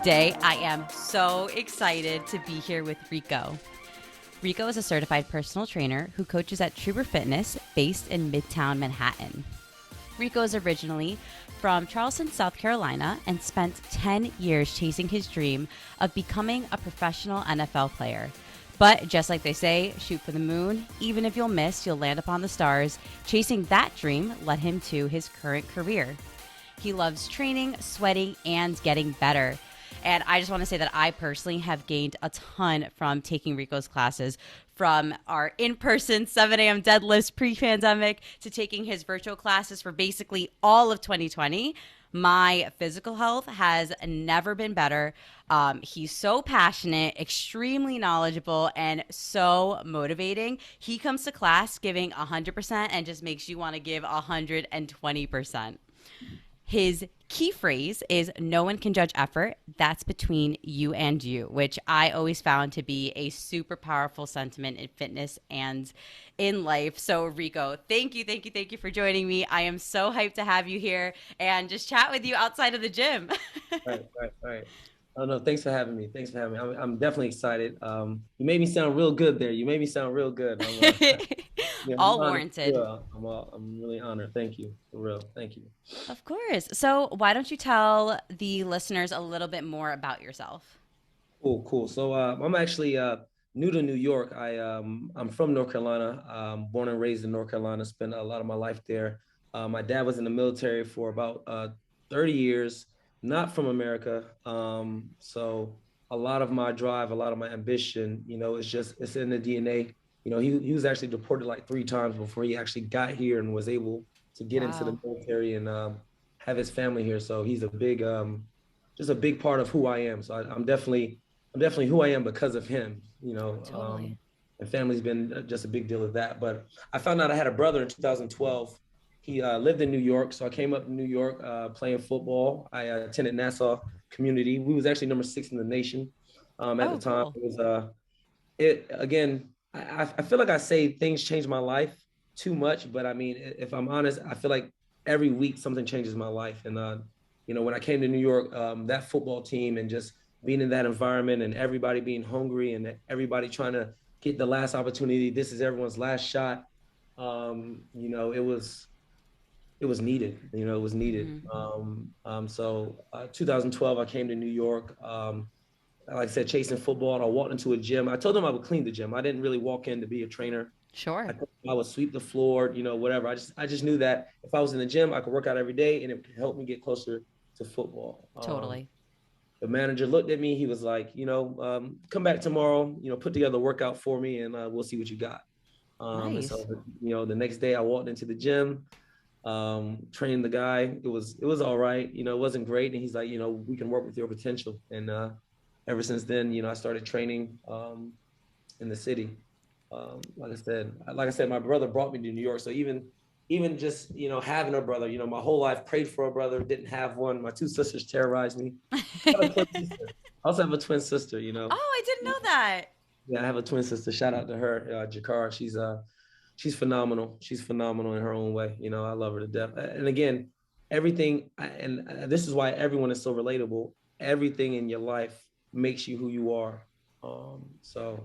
Today, I am so excited to be here with Rico. Rico is a certified personal trainer who coaches at Trooper Fitness based in Midtown Manhattan. Rico is originally from Charleston, South Carolina, and spent 10 years chasing his dream of becoming a professional NFL player. But just like they say, shoot for the moon. Even if you'll miss, you'll land upon the stars. Chasing that dream led him to his current career. He loves training, sweating, and getting better. And I just want to say that I personally have gained a ton from taking Rico's classes, from our in-person 7 a.m. deadlifts pre-pandemic to taking his virtual classes for basically all of 2020. My physical health has never been better. He's so passionate, extremely knowledgeable, and so motivating. He comes to class giving 100% and just makes you want to give 120%. His key phrase is "no one can judge effort. That's between you and you," which I always found to be a super powerful sentiment in fitness and in life. So Rico, thank you for joining me. I am so hyped to have you here and just chat with you outside of the gym. Right. Oh no, thanks for having me. I'm definitely excited. You made me sound real good there. You made me sound real good. I'm All honored. warranted. I'm really honored. Thank you, for real. Thank you. Of course. So why don't you tell the listeners a little bit more about yourself? Cool. So I'm actually new to New York. I'm from North Carolina. Born and raised in North Carolina. Spent a lot of my life there. My dad was in the military for about 30 years. Not from America. So a lot of my drive, a lot of my ambition, it's in the DNA. He was actually deported like 3 times before he actually got here and was able to get into the Wow. military and have his family here. So he's just a big part of who I am. So I'm definitely who I am because of him, Totally. and family's been just a big deal of that. But I found out I had a brother in 2012. He lived in New York, so I came up to New York playing football. I attended Nassau Community. We was actually number 6 in the nation at the Oh, time. cool. It was it again. I feel like I say things changed my life too much, but I mean, if I'm honest, I feel like every week something changes my life. And when I came to New York, that football team and just being in that environment and everybody being hungry and everybody trying to get the last opportunity. This is everyone's last shot. It was needed. It was needed. Hmm. 2012, I came to New York. Like I said, chasing football. I walked into a gym. I told them I would clean the gym. I didn't really walk in to be a trainer. I Sure. told them I would sweep the floor, whatever. I just knew that if I was in the gym, I could work out every day and it could help me get closer to football. Totally. The manager looked at me. He was like, come back tomorrow, put together a workout for me and we'll see what you got. And so, Nice. the next day I walked into the gym, trained the guy. It was all right. It wasn't great. And he's like, we can work with your potential. And ever since then, I started training in the city. Like I said, my brother brought me to New York. So even just having a brother, my whole life prayed for a brother, didn't have one. My 2 sisters terrorized me. I have a twin sister. I also have a twin sister. Oh, I didn't know that. Yeah, I have a twin sister. Shout out to her, Jakara. She's phenomenal. She's phenomenal in her own way. I love her to death. And again, everything, and this is why everyone is so relatable. Everything in your life makes you who you are. So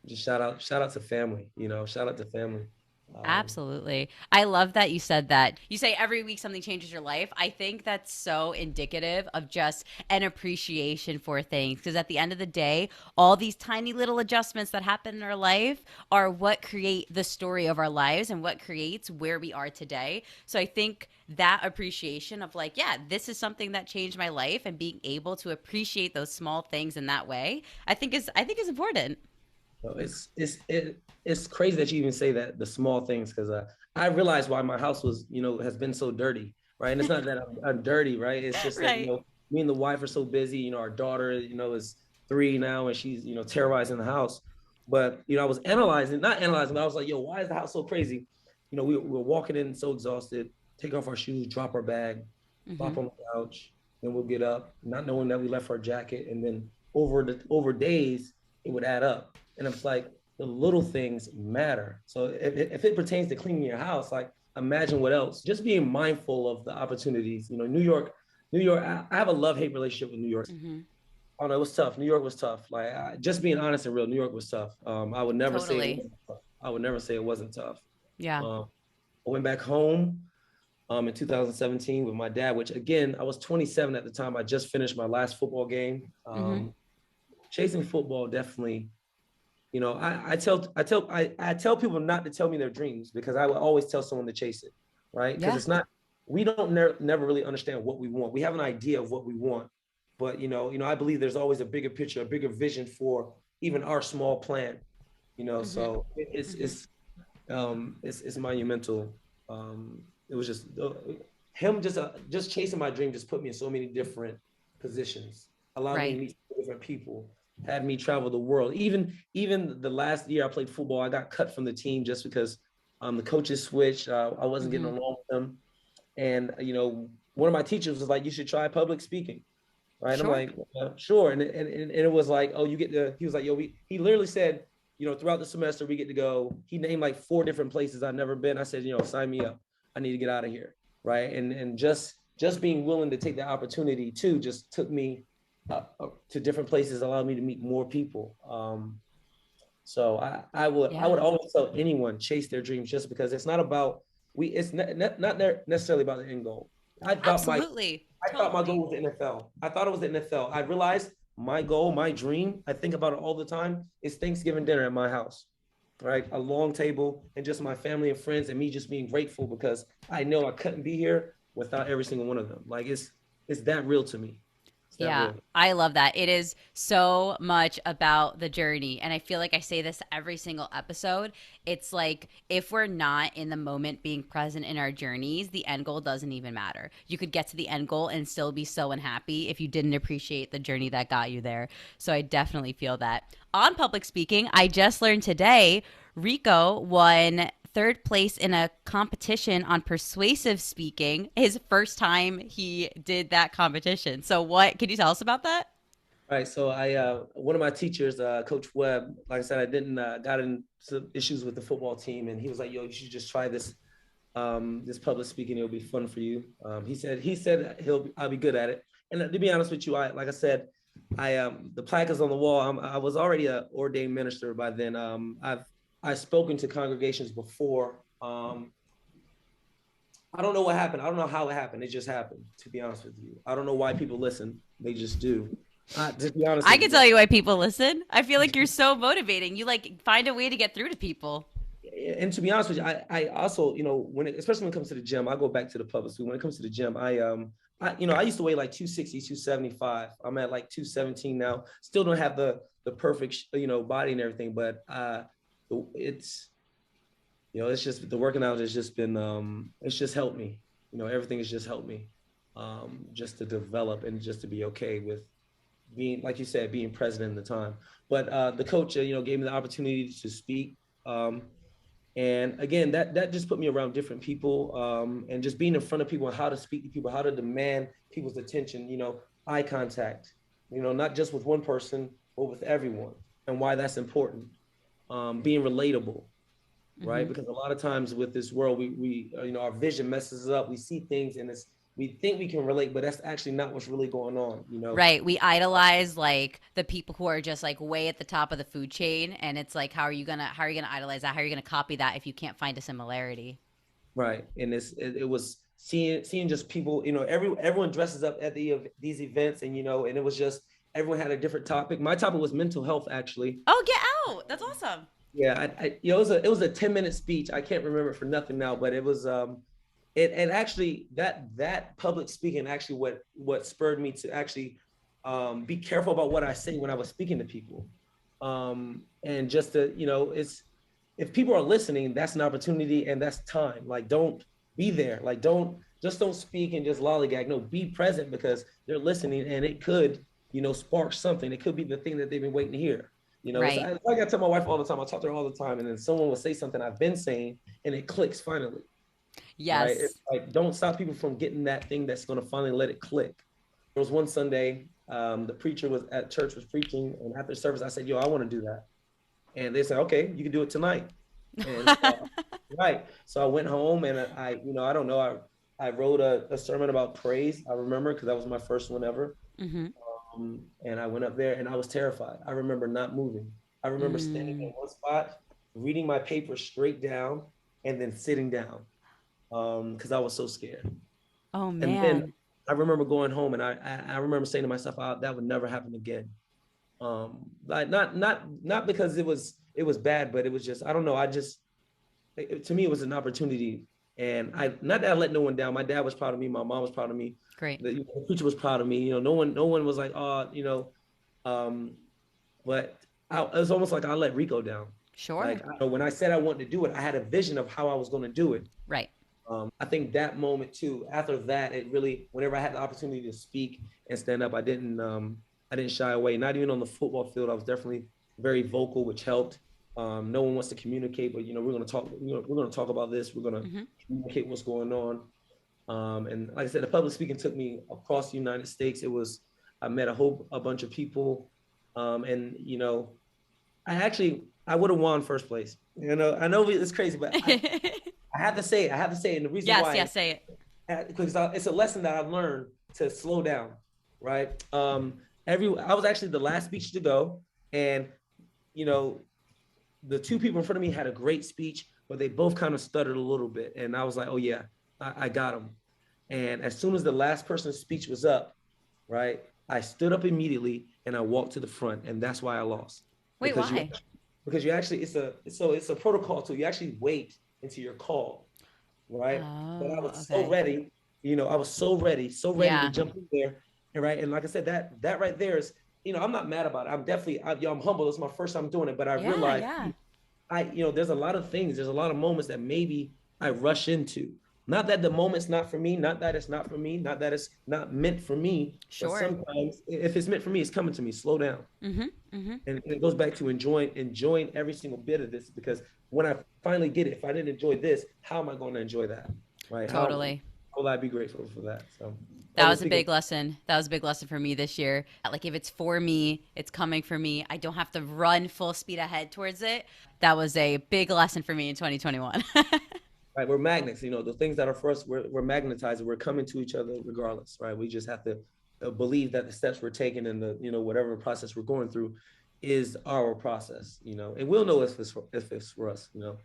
just shout out to family. Shout out to family. Um, Absolutely. I love that you said that. You say every week something changes your life. I think that's so indicative of just an appreciation for things. Because at the end of the day, all these tiny little adjustments that happen in our life are what create the story of our lives and what creates where we are today. So I think that appreciation of like, yeah, this is something that changed my life and being able to appreciate those small things in that way, I think is important. So it's crazy that you even say that the small things because I realized why my house has been so dirty, right? And it's not that I'm dirty, right? It's just that Right. me and the wife are so busy. Our daughter is 3 now and she's terrorizing the house. But I was not analyzing, but I was like, yo, why is the house so crazy? We were walking in so exhausted, take off our shoes, drop our bag, flop Hmm. on the couch, then we'll get up, not knowing that we left our jacket, and then over days it would add up. And it's like the little things matter. So if it pertains to cleaning your house, like imagine what else. Just being mindful of the opportunities. New York. I have a love-hate relationship with New York. Hmm. Oh no, it was tough. New York was tough. Like just being honest and real, New York was tough. I would never say it Totally. wasn't tough. I would never say it wasn't tough. Yeah. Um, I went back home in 2017 with my dad, which again, I was 27 at the time. I just finished my last football game. Mm-hmm. Chasing football definitely, I tell people not to tell me their dreams because I will always tell someone to chase it, right? Because Yeah. it's not, we don't never really understand what we want. We have an idea of what we want, but I believe there's always a bigger picture, a bigger vision for even our small plan, Mm-hmm. so Mm-hmm. it's monumental. It was just him just chasing my dream just put me in so many different positions, allowed me to Right. meet different people, had me travel the world. Even the last year I played football, I got cut from the team just because the coaches switched. I wasn't getting Mm-hmm. along with them, and one of my teachers was like, "You should try public speaking." Right? I'm Sure. like, sure. And it was like, oh, you get to, he was like, yo, he literally said, throughout the semester, we get to go. He named like 4 different places I've never been. I said, sign me up. I need to get out of here. Right. And just being willing to take the opportunity too, just took me to different places, allowed me to meet more people. So I would Yeah. always tell anyone chase their dreams just because it's not about, it's not necessarily about the end goal. I thought my Absolutely. I thought my goal Totally. was the NFL. I thought it was the NFL. I realized my goal, my dream, I think about it all the time, is Thanksgiving dinner at my house, right? A long table and just my family and friends and me just being grateful because I know I couldn't be here without every single one of them. Like it's that real to me. It's that Yeah, real. I love that. It is so much about the journey. And I feel like I say this every single episode. It's like if we're not in the moment being present in our journeys, the end goal doesn't even matter. You could get to the end goal and still be so unhappy if you didn't appreciate the journey that got you there. So I definitely feel that. On public speaking, I just learned today Rico won third place in a competition on persuasive speaking, his first time he did that competition. So what can you tell us about that? All right, so I one of my teachers, Coach Webb, like I said, I didn't got in some issues with the football team, and he was like, "Yo, you should just try this public speaking. It'll be fun for you." He said I'll be good at it. And to be honest with you, like I said, the plaque is on the wall. I was already a ordained minister by then. I've spoken to congregations before. I don't know what happened. I don't know how it happened. It just happened. To be honest with you, I don't know why people listen. They just do. To be honest I with can you, tell you why people listen. I feel like you're so motivating. You like find a way to get through to people. and to be honest with you, I also, especially when it comes to the gym, I go back to the public school. When it comes to the gym, I used to weigh like 260, 275. I'm at like 217 now. Still don't have the perfect, body and everything, but it's, it's just the working out has just been, it's just helped me. Everything has just helped me, just to develop and just to be okay with being, like you said, being president at the time. But the coach, gave me the opportunity to speak. And again, that just put me around different people, and just being in front of people and how to speak to people, how to demand people's attention, eye contact, not just with one person, but with everyone, and why that's important. Being relatable, right? Mm-hmm. Because a lot of times with this world, we our vision messes up. We see things and we think we can relate, but that's actually not what's really going on. Right. We idolize like the people who are just like way at the top of the food chain, and it's like how are you gonna idolize that? How are you gonna copy that if you can't find a similarity? Right. And it was seeing just people, everyone dresses up at these events, and it was just everyone had a different topic. My topic was mental health, actually. Oh, get out! That's awesome. Yeah, it was a 10-minute speech. I can't remember it for nothing now, but it was it and actually that public speaking actually what spurred me to actually be careful about what I say when I was speaking to people. And just to, it's if people are listening, that's an opportunity and that's time. Like, don't be there. Like, don't speak and just lollygag. No, be present because they're listening and it could, spark something. It could be the thing that they've been waiting to hear. Right. I got to tell my wife all the time. I talk to her all the time, and then someone will say something I've been saying, and it clicks finally. Right? It's Yes. like don't stop people from getting that thing that's going to finally let it click. There was one Sunday, the preacher was at church was preaching, and after service, I said, "Yo, I want to do that." And they said, "Okay, you can do it tonight." And right, so I went home and I don't know, I wrote a sermon about praise. I remember because that was my first one ever. Mm-hmm. And I went up there and I was terrified. I remember not moving. I remember standing in Mm. one spot, reading my paper straight down, and then sitting down because I was so scared. Oh And then man. I remember going home and I remember saying to myself, that would never happen again. Like not because it was bad, but it was just, I don't know. To me, it was an opportunity. And not that I let no one down. My dad was proud of me. My mom was proud of me. Great. The preacher was proud of me. No one was like, oh, um, but it was almost like I let Rico down. Sure. Like, when I said I wanted to do it, I had a vision of how I was going to do it. Right. I think that moment too, after that, it really, whenever I had the opportunity to speak and stand up, I didn't shy away. Not even on the football field. I was definitely very vocal, which helped. No one wants to communicate, but we're going to talk. We're going to talk about this. We're going to Hmm. communicate what's going on. And like I said, the public speaking took me across the United States. I met a bunch of people, and I would have won first place. I know it's crazy, but I have to say it. I have to say it. And the reason Yes, why, yes, say it. because it's a lesson that I've learned to slow down, right? I was actually the last speech to go, and you know, the two people in front of me had a great speech, but they both kind of stuttered a little bit, and I was like, oh yeah, I got them. And as soon as the last person's speech was up, right, I stood up immediately and I walked to the front, and that's why I lost. Wait, Because why? you actually, it's a protocol too. You actually wait until you're called, right? But I Oh, was so okay. ready, I was so ready to Yeah. jump in there, and right, and like I said, that right there is, I'm not mad about it. I'm definitely, I'm humble. It's my first time doing it, but I Yeah, realized yeah. there's a lot of things, there's a lot of moments that maybe I rush into. Not that the moment's not for me, not that it's not for me, not that it's not meant for me, but Sure. sometimes if it's meant for me, it's coming to me. Slow down. Mm-hmm. Mm-hmm. And it goes back to enjoying every single bit of this, because when I finally get it, if I didn't enjoy this, how am I going to enjoy that? Right? How Totally. will I be grateful for that? So That public was a speaking. big lesson. That was a big lesson for me this year. Like, if it's for me, it's coming for me. I don't have to run full speed ahead towards it. That was a big lesson for me in 2021. Right, we're magnets. The things that are for us, we're magnetized. We're coming to each other regardless. Right, we just have to believe that the steps we're taking and the whatever process we're going through is our process. And we'll know if it's for us. One of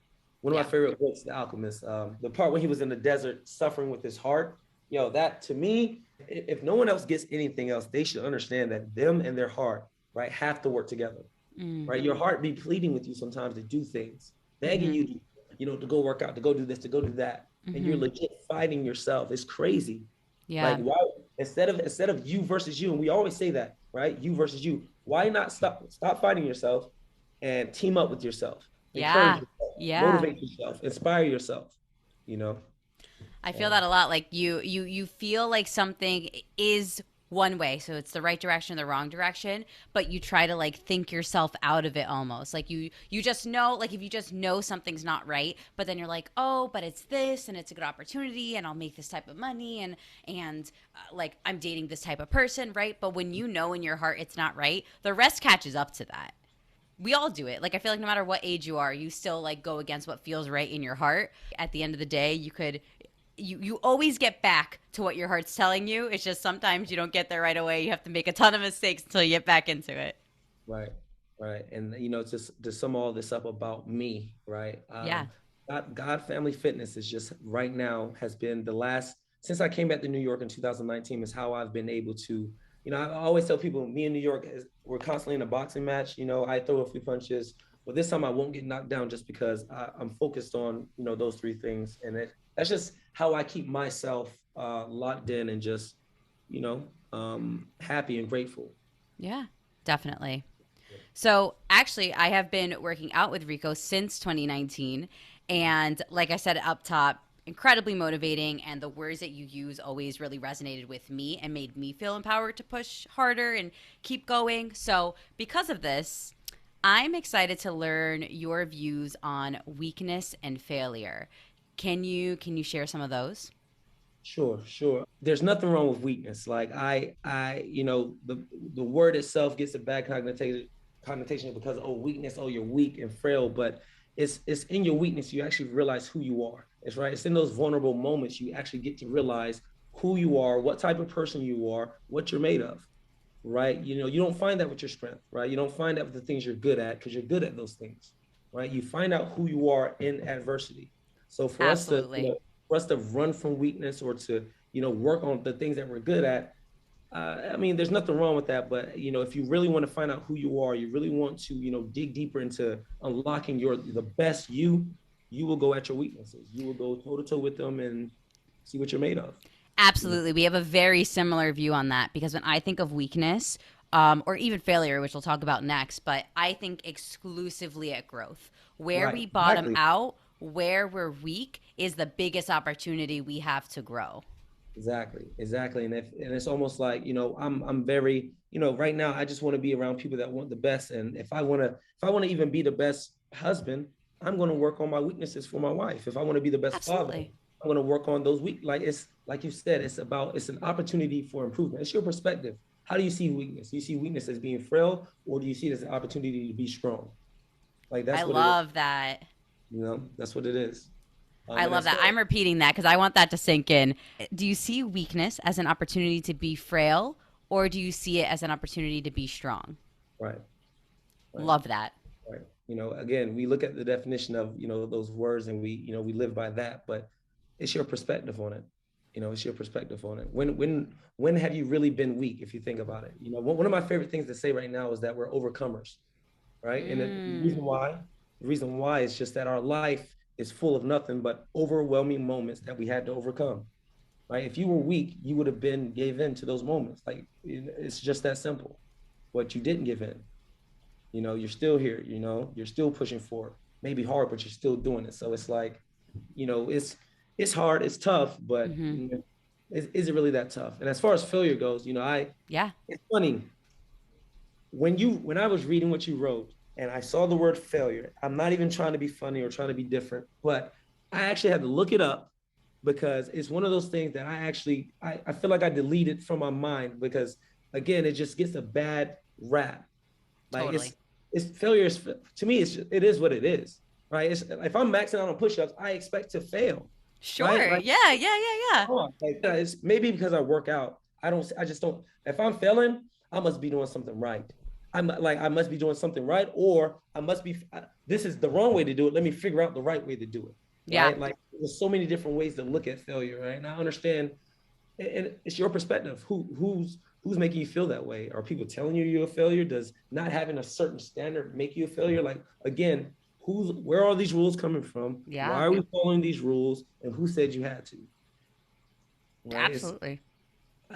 my Yeah. favorite books, The Alchemist, the part when he was in the desert suffering with his heart. That to me, if no one else gets anything else, they should understand that them and their heart, right, have to work together. Mm. Right, your heart be pleading with you sometimes to do things, begging Mm-hmm. you to, to go work out, to go do this, to go do that, and you're Mm-hmm. legit fighting yourself. It's crazy. Like, Yeah. why, instead of you versus you, and we always say that, right? You versus you. Why not stop fighting yourself and team up with yourself, encourage Yeah. yourself, Yeah. motivate yourself, inspire yourself. You know. I feel So that a lot. Like, you feel like something is one way, so it's the right direction, the wrong direction, but you try to like think yourself out of it almost. Like, you just know, like, if you just know something's not right, but then you're like, "Oh, but it's this and it's a good opportunity and I'll make this type of money and like I'm dating this type of person, right?" But when you know in your heart it's not right, the rest catches up to that. We all do it. Like, I feel like no matter what age you are, you still like go against what feels right in your heart. At the end of the day, you always get back to what your heart's telling you. It's just sometimes you don't get there right away. You have to make a ton of mistakes until you get back into it. right, right, and just to sum all this up about me, right? Yeah. God Family Fitness is just right now has been the last since I came back to New York in 2019 is how I've been able to, I always tell people, me in New York we're constantly in a boxing match. I throw a few punches, but this time I won't get knocked down just because I'm focused on those three things, and that's just how I keep myself locked in and just happy and grateful. Yeah, definitely. So, actually, I have been working out with Rico since 2019. And like I said up top, incredibly motivating. And the words that you use always really resonated with me and made me feel empowered to push harder and keep going. So, because of this, I'm excited to learn your views on weakness and failure. Can you share some of those? Sure, sure. There's nothing wrong with weakness. Like the word itself gets a bad connotation because, oh, weakness, oh, you're weak and frail, but it's in your weakness you actually realize who you are. It's right. It's in those vulnerable moments you actually get to realize who you are, what type of person you are, what you're made of. right? You know, you don't find that with your strength, right? You don't find that with the things you're good at because you're good at those things, right? You find out who you are in adversity. So for us to, you Absolutely. know, for us to run from weakness or to, you know, work on the things that we're good at, I mean, there's nothing wrong with that. But you know, if you really want to find out who you are, you really want to, you know, dig deeper into unlocking the best you, you will go at your weaknesses. You will go toe to toe with them and see what you're made of. You know, Absolutely. We have a very similar view on that because when I think of weakness, or even failure, which we'll talk about next, but I think exclusively at growth. Where right? we bottom Exactly. out, where we're weak, is the biggest opportunity we have to grow. Exactly. And it's almost like, you know, I'm very, you know, right now I just want to be around people that want the best. And if I want to even be the best husband, I'm going to work on my weaknesses for my wife. If I want to be the best father, Absolutely. I'm going to work on those weak. Like it's like you said, it's an opportunity for improvement. It's your perspective. How do you see weakness? Do you see weakness as being frail, or do you see it as an opportunity to be strong? Like I that's what it is. love that. You know, that's what it is. I And love as that. far I'm repeating that because I want that to sink in. Do you see weakness as an opportunity to be frail, or do you see it as an opportunity to be strong? right, right. Love that. Right. You know, again, we look at the definition of, you know, those words and we, you know, we live by that, but it's your perspective on it. You know, it's your perspective on it. When have you really been weak if you think about it? You know, one of my favorite things to say right now is that we're overcomers, right? And Mm, the reason why is just that our life is full of nothing but overwhelming moments that we had to overcome, right? If you were weak, you would have been gave in to those moments. Like it's just that simple. But you didn't give in. You know, you're still here, you know, you're still pushing forward. Maybe hard, but you're still doing it. So it's like, you know, it's hard, it's tough, but mm-hmm. you know, is it really that tough? And as far as failure goes, you know, Yeah. it's funny when I was reading what you wrote and I saw the word failure. I'm not even trying to be funny or trying to be different, but I actually had to look it up because it's one of those things that I feel like I deleted from my mind because again, it just gets a bad rap. Like Totally. it's failure is to me it is what it is, right? It's if I'm maxing out on push-ups, I expect to fail, right? Sure. Like Yeah. Yeah. Yeah. Yeah. come on, like it's maybe because I work out, I just don't. If I'm failing, I must be doing something right. I must be doing something right, or I must be. This is the wrong way to do it. Let me figure out the right way to do it, Yeah. right? Like there's so many different ways to look at failure, right? And I understand and it's your perspective. Who's making you feel that way? Are people telling you you're a failure? Does not having a certain standard make you a failure? Like again, who's where are these rules coming from? Yeah. Why are we following these rules? And who said you had to? Right? It's Absolutely.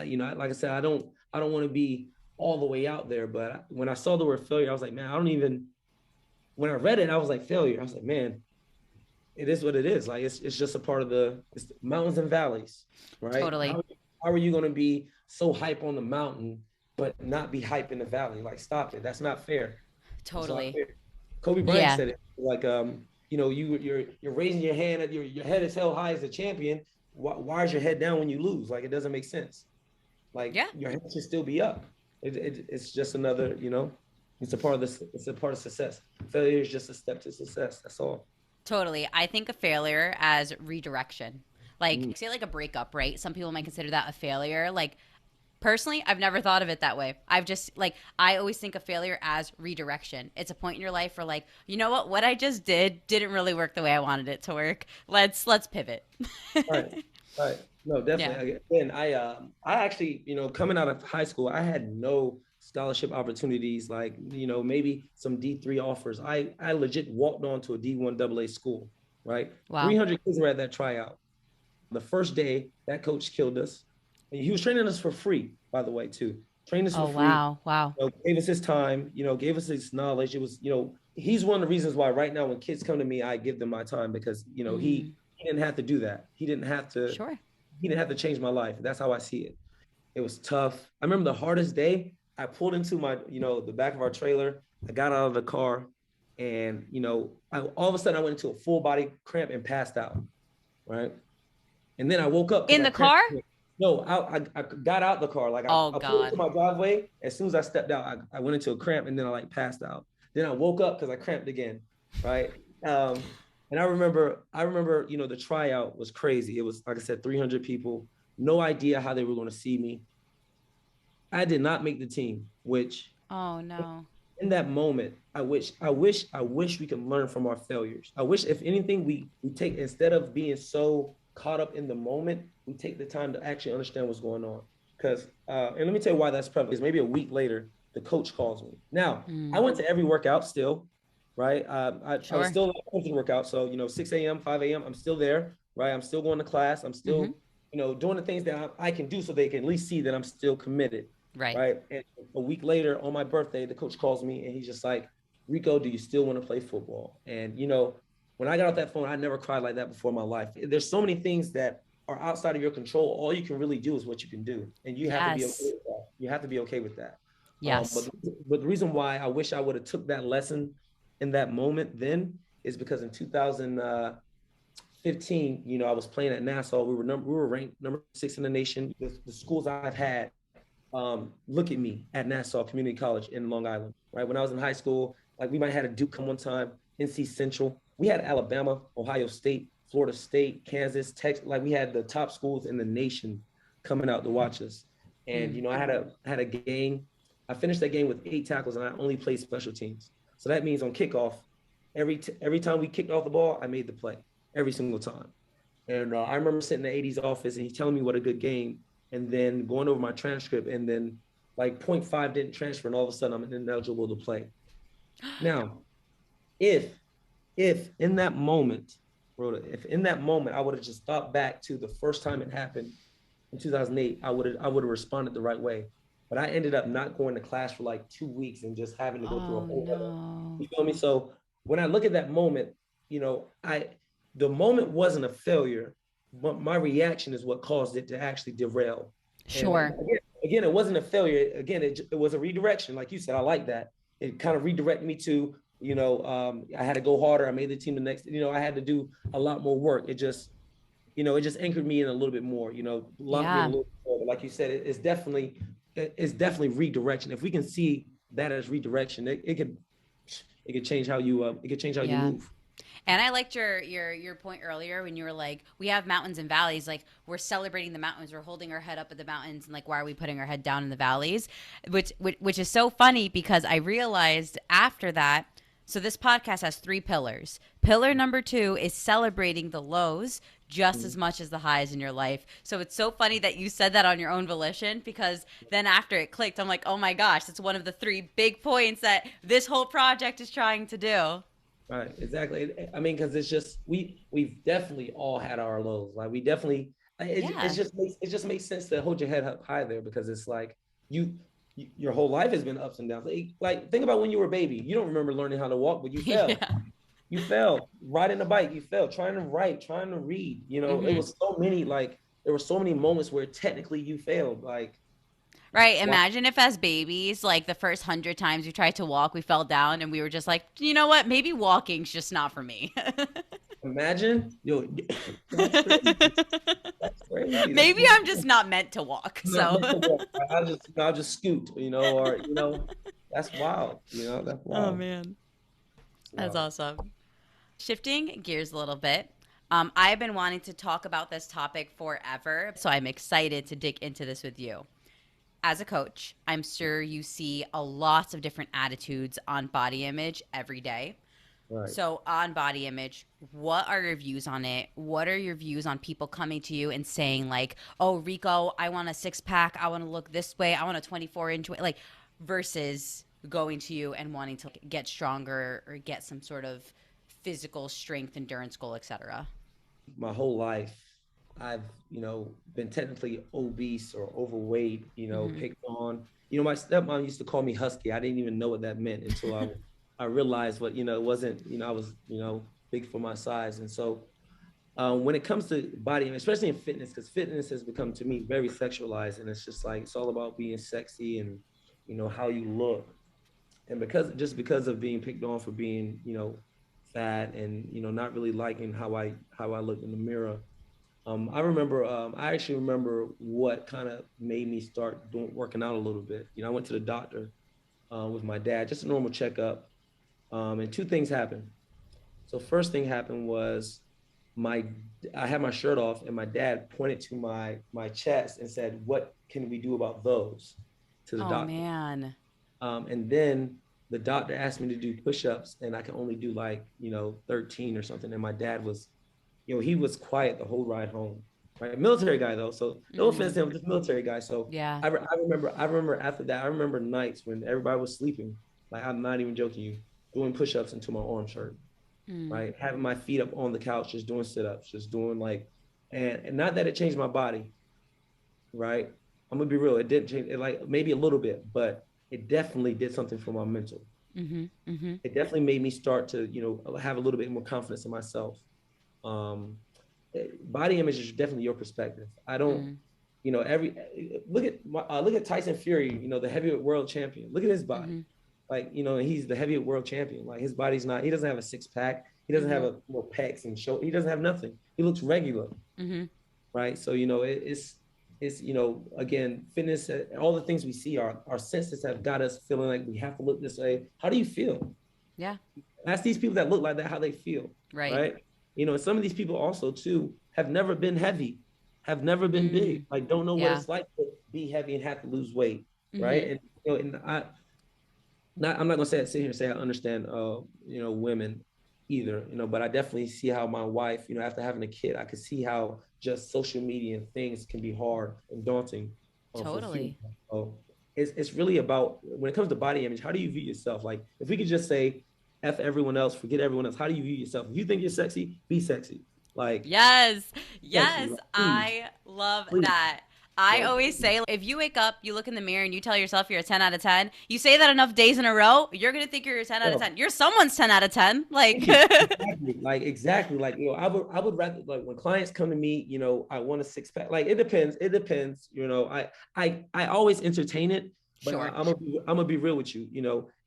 you know, like I said, I don't want to be all the way out there, but when I saw the word failure, I was like, man, I don't even. When I read it, I was like failure. I was like, man, it is what it is. Like it's just a part of it's the mountains and valleys, right? Totally. How are you going to be so hype on the mountain but not be hype in the valley? Like stop it. That's not fair. That's not Totally. fair. Kobe Bryant Yeah. said it like you know you're raising your hand at your head is held high as a champion. Why is your head down when you lose? Like it doesn't make sense. Like Yeah. your head should still be up. It's just another, you know, it's a part of this. It's a part of success. Failure is just a step to success. That's all. Totally. I think of failure as redirection. Like, Mm. say, like a breakup, right? Some people might consider that a failure. Like, personally, I've never thought of it that way. I've just, like, I always think of failure as redirection. It's a point in your life where, like, you know what I just didn't really work the way I wanted it to work. Let's pivot. Right, right. No, Yeah. definitely. Again, I actually, you know, coming out of high school, I had no scholarship opportunities. Like, you know, maybe some D3 offers. I legit walked on to a D1 AA school. Right, Wow. 300 kids were at that tryout. The first day, that coach killed us. And he was training us for free, by the way, too. Trained us for Oh, free. wow. Wow. You know, gave us his time. You know, gave us his knowledge. It was, you know, he's one of the reasons why right now when kids come to me, I give them my time because you know Mm, he didn't have to do that. sure. He didn't have to change my life. That's how I see it. It was tough. I remember the hardest day. I pulled into you know, the back of our trailer. I got out of the car, and you know, all of a sudden I went into a full body cramp and passed out. Right, and then I woke up because In I the cramped. car? No, I got out the car. Like Oh, I pulled into God. my driveway. As soon as I stepped out, I went into a cramp, and then I like passed out. Then I woke up because I cramped again. Right. And I remember, you know, the tryout was crazy. It was, like I said, 300 people, no idea how they were going to see me. I did not make the team, which Oh no. in that moment, I wish we could learn from our failures. I wish, if anything, we take, instead of being so caught up in the moment, we take the time to actually understand what's going on. Because and let me tell you why that's prevalent. Is maybe a week later, the coach calls me. Now, I Mm, went to every workout still, right? I was sure. still going to the workout. So 6 a.m., 5 a.m. I'm still there, right? I'm still going to class. I'm Mm-hmm. still doing the things that I can do so they can at least see that I'm still committed, Right. right? And a week later, on my birthday, the coach calls me and he's just like, Rico, do you still want to play football? And when I got off that phone, I never cried like that before in my life. There's so many things that are outside of your control. All you can really do is what you can do, and you have to be okay Yes. with that. You have to be okay with that. But Yes. but the reason why I wish I would have took that lesson in that moment then is because in 2015, I was playing at Nassau. We were ranked number 6 in the nation. The schools I've had look at me at Nassau Community College in Long Island, right? When I was in high school, like we might have had a Duke come one time, NC Central. We had Alabama, Ohio State, Florida State, Kansas, Texas. Like we had the top schools in the nation coming out to watch us. And Mm. I had a game. I finished that game with 8 tackles, and I only played special teams. So that means on kickoff, every time we kicked off the ball, I made the play every single time. And I remember sitting in the AD's office and he's telling me what a good game, and then going over my transcript, and then like point 0.5 didn't transfer, and all of a sudden I'm ineligible to play. Now, if if in that moment, Rhoda, if in that moment I would have just thought back to the first time it happened in 2008, I would have responded the right way. But I ended up not going to class for like 2 weeks and just having to go through a Oh whole other, no. you feel me? So when I look at that moment, I the moment wasn't a failure, but my reaction is what caused it to actually derail. And Sure. again, it wasn't a failure. Again, it was a redirection. Like you said, I like that. It kind of redirected me to, I had to go harder. I made the team the next, I had to do a lot more work. It just anchored me in a little bit more, locked me in a Yeah. little bit more. But like you said, it's definitely redirection. If we can see that as redirection, it could change how you Yeah. move. And I liked your point earlier when you were like, we have mountains and valleys. Like we're celebrating the mountains, we're holding our head up at the mountains, and like, why are we putting our head down in the valleys? Which is so funny because I realized after that. So this podcast has 3 pillars. Pillar number 2 is celebrating the lows just as much as the highs in your life. So it's so funny that you said that on your own volition, because then after it clicked, I'm like, oh my gosh, it's one of the 3 big points that this whole project is trying to do. Right, exactly. I mean, because it's just we've definitely all had our lows. Like we definitely, Yeah. it just makes sense to hold your head up high there, because it's like you, your whole life has been ups and downs. Like think about when you were a baby. You don't remember learning how to walk, but you fell. Yeah. You fell riding a bike. You fell trying to write, trying to read. It Mm-hmm. was so many, like there were so many moments where technically you failed. Like Right. wow, Imagine if, as babies, like the first 100 times we tried to walk, we fell down and we were just like, you know what? Maybe walking's just not for me. imagine, that's crazy. That's crazy. That's Maybe I'm just not meant to walk. not So, meant to walk. I'll just scoot, or that's wild. That's oh wild. man, That's that's wild. awesome. Shifting gears a little bit. I've been wanting to talk about this topic forever, so I'm excited to dig into this with you. As a coach, I'm sure you see a lots of different attitudes on body image every day. Right. So, on body image, what are your views on it? What are your views on people coming to you and saying, like, oh, Rico, I want a 6 pack. I want to look this way. I want a 24-inch way. Like, versus going to you and wanting to get stronger or get some sort of physical strength, endurance goal, etc. My whole life, I've been technically obese or overweight. Mm-hmm. Picked on. My stepmom used to call me husky. I didn't even know what that meant until I realized what it wasn't. I was big for my size, and so when it comes to body, especially in fitness, because fitness has become to me very sexualized, and it's just like it's all about being sexy and how you look. And because of being picked on for being fat and not really liking how I look in the mirror. I actually remember what kind of made me start working out a little bit. I went to the doctor with my dad, just a normal checkup, and two things happened. So first thing happened was my I had my shirt off, and my dad pointed to my chest and said, "What can we do about those?" to the Oh doctor. man. And then the doctor asked me to do push-ups, and I can only do like 13 or something. And my dad was, he was quiet the whole ride home. Right, military guy though. So no offense to him, just military guy. So Yeah. I remember after that. I remember nights when everybody was sleeping. Like I'm not even joking you, doing push-ups into my arm shirt. Right, having my feet up on the couch, just doing sit-ups, just doing like, and not that it changed my body, right? I'm gonna be real. It didn't change it, like maybe a little bit, but it definitely did something for my mental. Mm-hmm. Mm-hmm. It definitely made me start to, have a little bit more confidence in myself. Um, Body image is definitely your perspective. I don't, Mm. every look at Tyson Fury, the heavyweight world champion. Look at his body. Mm-hmm. Like, he's the heavyweight world champion. Like his body's not, he doesn't have a six pack. He doesn't have Mm-hmm. a pecs and show. He doesn't have nothing. He looks regular. Mm-hmm. Right? So it's again, fitness, all the things we see, our senses have got us feeling like we have to look this way. How do you feel? Yeah. Ask these people that look like that how they feel, Right. right? And some of these people also too have never been heavy, have never been big, Mm. like don't know what Yeah. it's like to be heavy and have to lose weight, right? Mm-hmm. And I'm not gonna sit here and say I understand women either, but I definitely see how my wife, after having a kid, I could see how just social media and things can be hard and daunting for females. Totally. So it's really about, when it comes to body image, how do you view yourself? Like if we could just say F everyone else, forget everyone else, how do you view yourself? If you think you're sexy, be sexy. Like Yes. sexy, Yes. like, please, I love please. that. I Like always say, if you wake up, you look in the mirror and you tell yourself you're a 10 out of 10, you say that enough days in a row, you're going to think you're a 10 out of yo, 10. You're someone's 10 out of 10. Like, exactly. Like, I would rather, like, when clients come to me, I want a six pack. Like, it depends. I always entertain it, but sure. I'm gonna be real with you.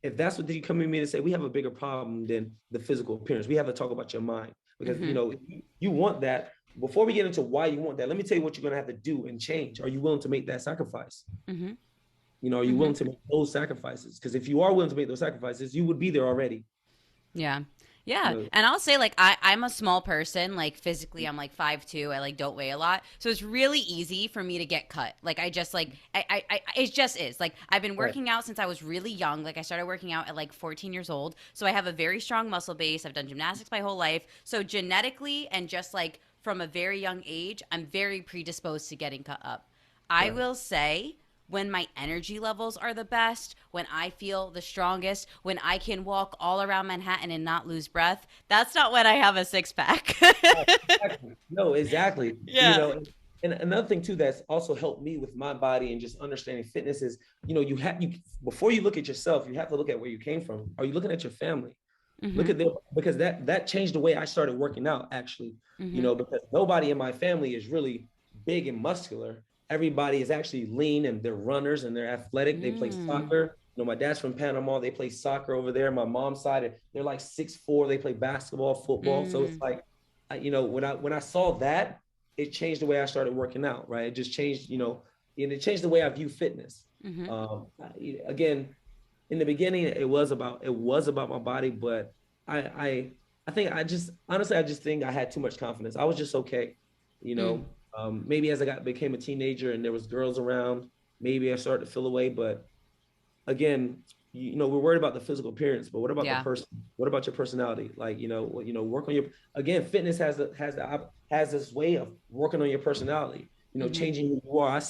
If that's what you come to me to say, we have a bigger problem than the physical appearance. We have to talk about your mind, because Mm-hmm. you want that. Before we get into why you want that, let me tell you what you're gonna have to do and change. Are you willing to make that sacrifice? Mm-hmm. Are you Mm-hmm. willing to make those sacrifices? Because if you are willing to make those sacrifices, you would be there already. Yeah. Yeah. You And I'll say, like, I'm a small person. Like, physically, I'm like 5'2". I like don't weigh a lot. So it's really easy for me to get cut. Like, I just like it just is. Like, I've been Right. working out since I was really young. Like, I started working out at like 14 years old. So I have a very strong muscle base. I've done gymnastics my whole life. So genetically and just like from a very young age, I'm very predisposed to getting cut up. I Right. will say, when my energy levels are the best, when I feel the strongest, when I can walk all around Manhattan and not lose breath, that's not when I have a six pack. Right, exactly. No, exactly. Yeah. And another thing too that's also helped me with my body and just understanding fitness is, you before you look at yourself, you have to look at where you came from. Are you looking at your family? Look Mm-hmm. at them, because that changed the way I started working out, actually. Mm-hmm. Because nobody in my family is really big and muscular. Everybody is actually lean, and they're runners and they're athletic. They play Mm. soccer. My dad's from Panama. They play soccer over there. My mom's side, they're like 6'4". They play basketball, football. So it's Mm. like, when I saw that, it changed the way I started working out. Right, it just changed, and it changed the way I view fitness. Mm-hmm. Again, in the beginning, it was about my body, but I think I just think I had too much confidence. I was just okay, you Mm. know. Maybe as became a teenager and there was girls around, maybe I started to feel away. But again, we're worried about the physical appearance, but what about the Yeah. person? What about your personality? Like, work on your, again, fitness has this way of working on your personality, Mm-hmm. changing who you are. I've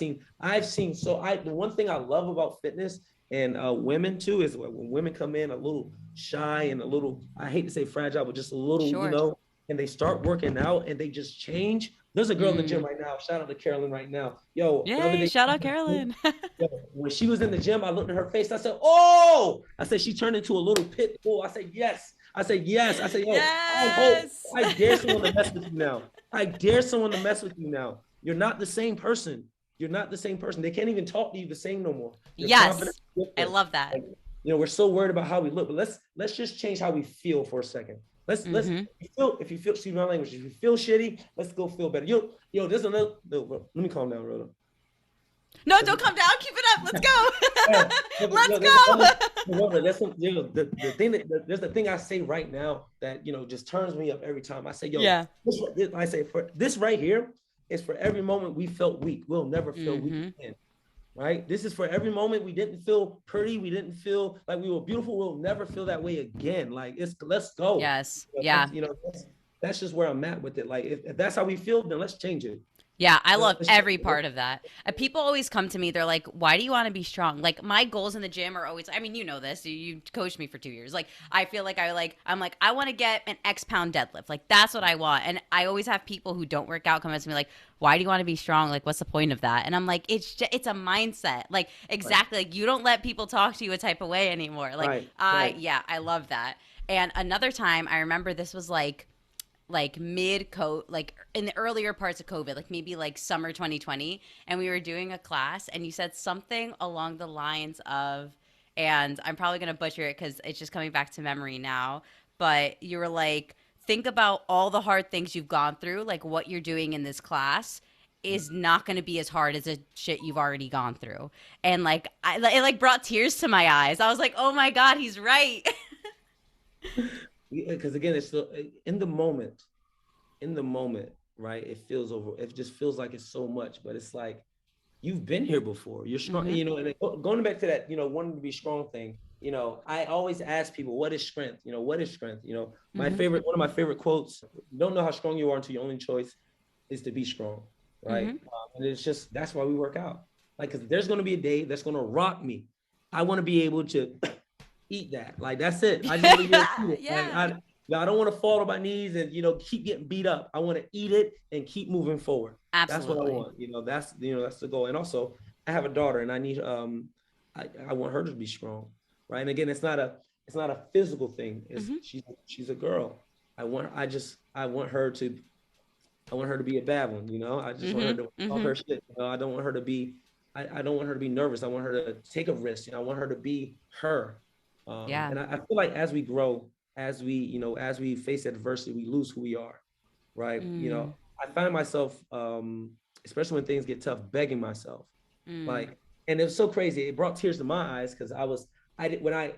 seen, so the one thing I love about fitness and women too is when women come in a little shy and a little, I hate to say fragile, but just a little, Sure. and they start working out and they just change. There's a girl in the gym Mm. right now. Shout out to Carolyn right now. Yo, the other Yay. day, Shout out Carolyn. when she was in the gym, I looked at her face. I said, "Oh!" I said, "She turned into a little pit bull." I said, "Yes." I said, "Yes." I said, "Yo, I hope Yes. I dare someone to mess with you now. I dare someone to mess with you now. You're not the same person. You're not the same person. They can't even talk to you the same no more. Your confidence Yes. is I different. love that. Like, we're so worried about how we look, but let's just change how we feel for a second. Let's Mm-hmm. if you feel, excuse my language, if you feel shitty, let's go feel better. There's another. No, let me calm down, Rhoda. No, don't come down. Keep it up. Let's Yeah, go. no, Let's there's another, go. that's the thing there's the thing I say right now that just turns me up every time. I say, yo, Yeah. I say, for this right here is for every moment we felt weak. We'll never feel weak Mm-hmm. again. right? This is for every moment we didn't feel pretty, we didn't feel like we were beautiful. We'll never feel that way again. Like it's let's go. Yes. Yeah. That's just where I'm at with it. Like if that's how we feel, then let's change it. Yeah, I love Let's change every it. part of that. People always come to me. They're like, "Why do you want to be strong?" Like my goals in the gym are always. I mean, you know this. You coached me for 2 years. Like I feel like I'm like I want to get an X pound deadlift. Like that's what I want. And I always have people who don't work out come up to me like, "Why do you want to be strong? Like what's the point of that?" And I'm like, it's a mindset. Like Right, exactly. Like you don't let people talk to you a type of way anymore. Like right, right. I love that. And another time I remember this was like mid co like in the earlier parts of COVID, like maybe like summer 2020, and we were doing a class and you said something along the lines of, and I'm probably going to butcher it cuz it's just coming back to memory now, but you were like, think about all the hard things you've gone through, like what you're doing in this class is not going to be as hard as the shit you've already gone through. And like it like brought tears to my eyes. I was like, "Oh my god, he's right." Because again, it's still in the moment, right? It feels over. It just feels like it's so much, but it's like you've been here before. You're strong, Mhm. and going back to that, wanting to be strong thing. I always ask people, what is strength? What is strength? Mhm. One of my favorite quotes, you don't know how strong you are until your only choice is to be strong, right? Mhm. And it's just, that's why we work out. Like, cause there's going to be a day that's going to rock me. I want to be able to eat that. Like, that's it. I just want to be able to eat it. Like, Yeah. I don't want to fall to my knees and, keep getting beat up. I want to eat it and keep moving forward. That's what I Absolutely. want. That's the goal. And also, I have a daughter, and I want her to be strong, right? And again, it's not a physical thing. It's Mhm. she's a girl. I want her to be a bad one. I just want her Mhm. to talk her Mhm. shit. I don't want her to be. I don't want her to be nervous. I want her to take a risk. I want her to be her. Yeah. And I feel like as we grow, as we face adversity, we lose who we are, right? Mm. I find myself, especially when things get tough, begging myself, Mm. like, and it was so crazy. It brought tears to my eyes because I did when I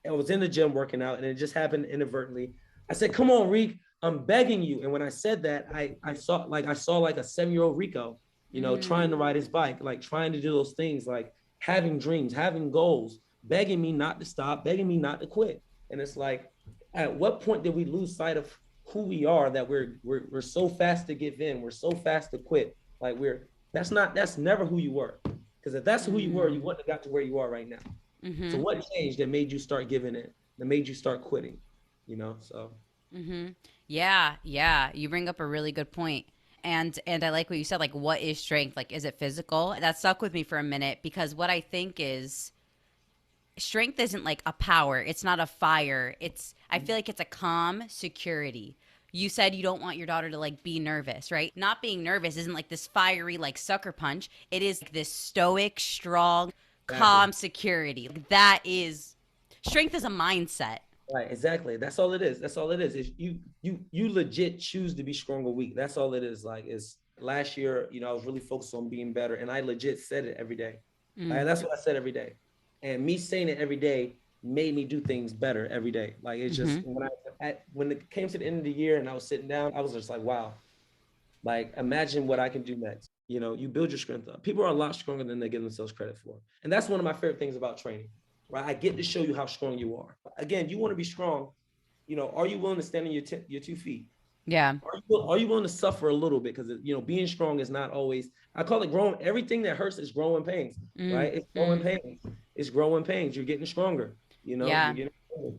was in the gym working out, and it just happened inadvertently. I said, "Come on, Reek, I'm begging you." And when I said that, I saw like a 7-year-old Rico, Mm. trying to ride his bike, like trying to do those things, like having dreams, having goals, begging me not to stop, begging me not to quit. And it's like, at what point did we lose sight of who we are, that we're so fast to give in, we're so fast to quit? Like that's never who you were. Because if that's who you were, you Mm. wouldn't have got to where you are right now. So Mhm. what changed that made you start giving in? That made you start quitting? So Mhm. Yeah, yeah. You bring up a really good point. And I like what you said, like what is strength? Like is it physical? That stuck with me for a minute because what I think is strength isn't like a power. It's not a fire. I feel like it's a calm security. You said you don't want your daughter to like be nervous, right? Not being nervous isn't like this fiery like sucker punch. It is like this stoic, strong, exactly. calm security. Like, that is strength is a mindset. Right, exactly. That's all it is. That's all it is. Is you legit choose to be strong or weak. That's all it is. Like, it's last year, I was really focused on being better, and I legit said it every day. Like, Mm. that's what I said every day. And me saying it every day made me do things better every day. Like, it's just Mm-hmm. when it came to the end of the year and I was sitting down, I was just like, wow, like, imagine what I can do next. You build your strength up. People are a lot stronger than they give themselves credit for. And that's one of my favorite things about training, right? I get to show you how strong you are. Again, you want to be strong. Are you willing to stand on your 2 feet? Yeah. Are you willing to suffer a little bit? Because, being strong is not always, I call it growing. Everything that hurts is growing pains, Mm. right? It's growing Mm. pains. It's growing pains. You're getting stronger. You're Yeah. getting stronger.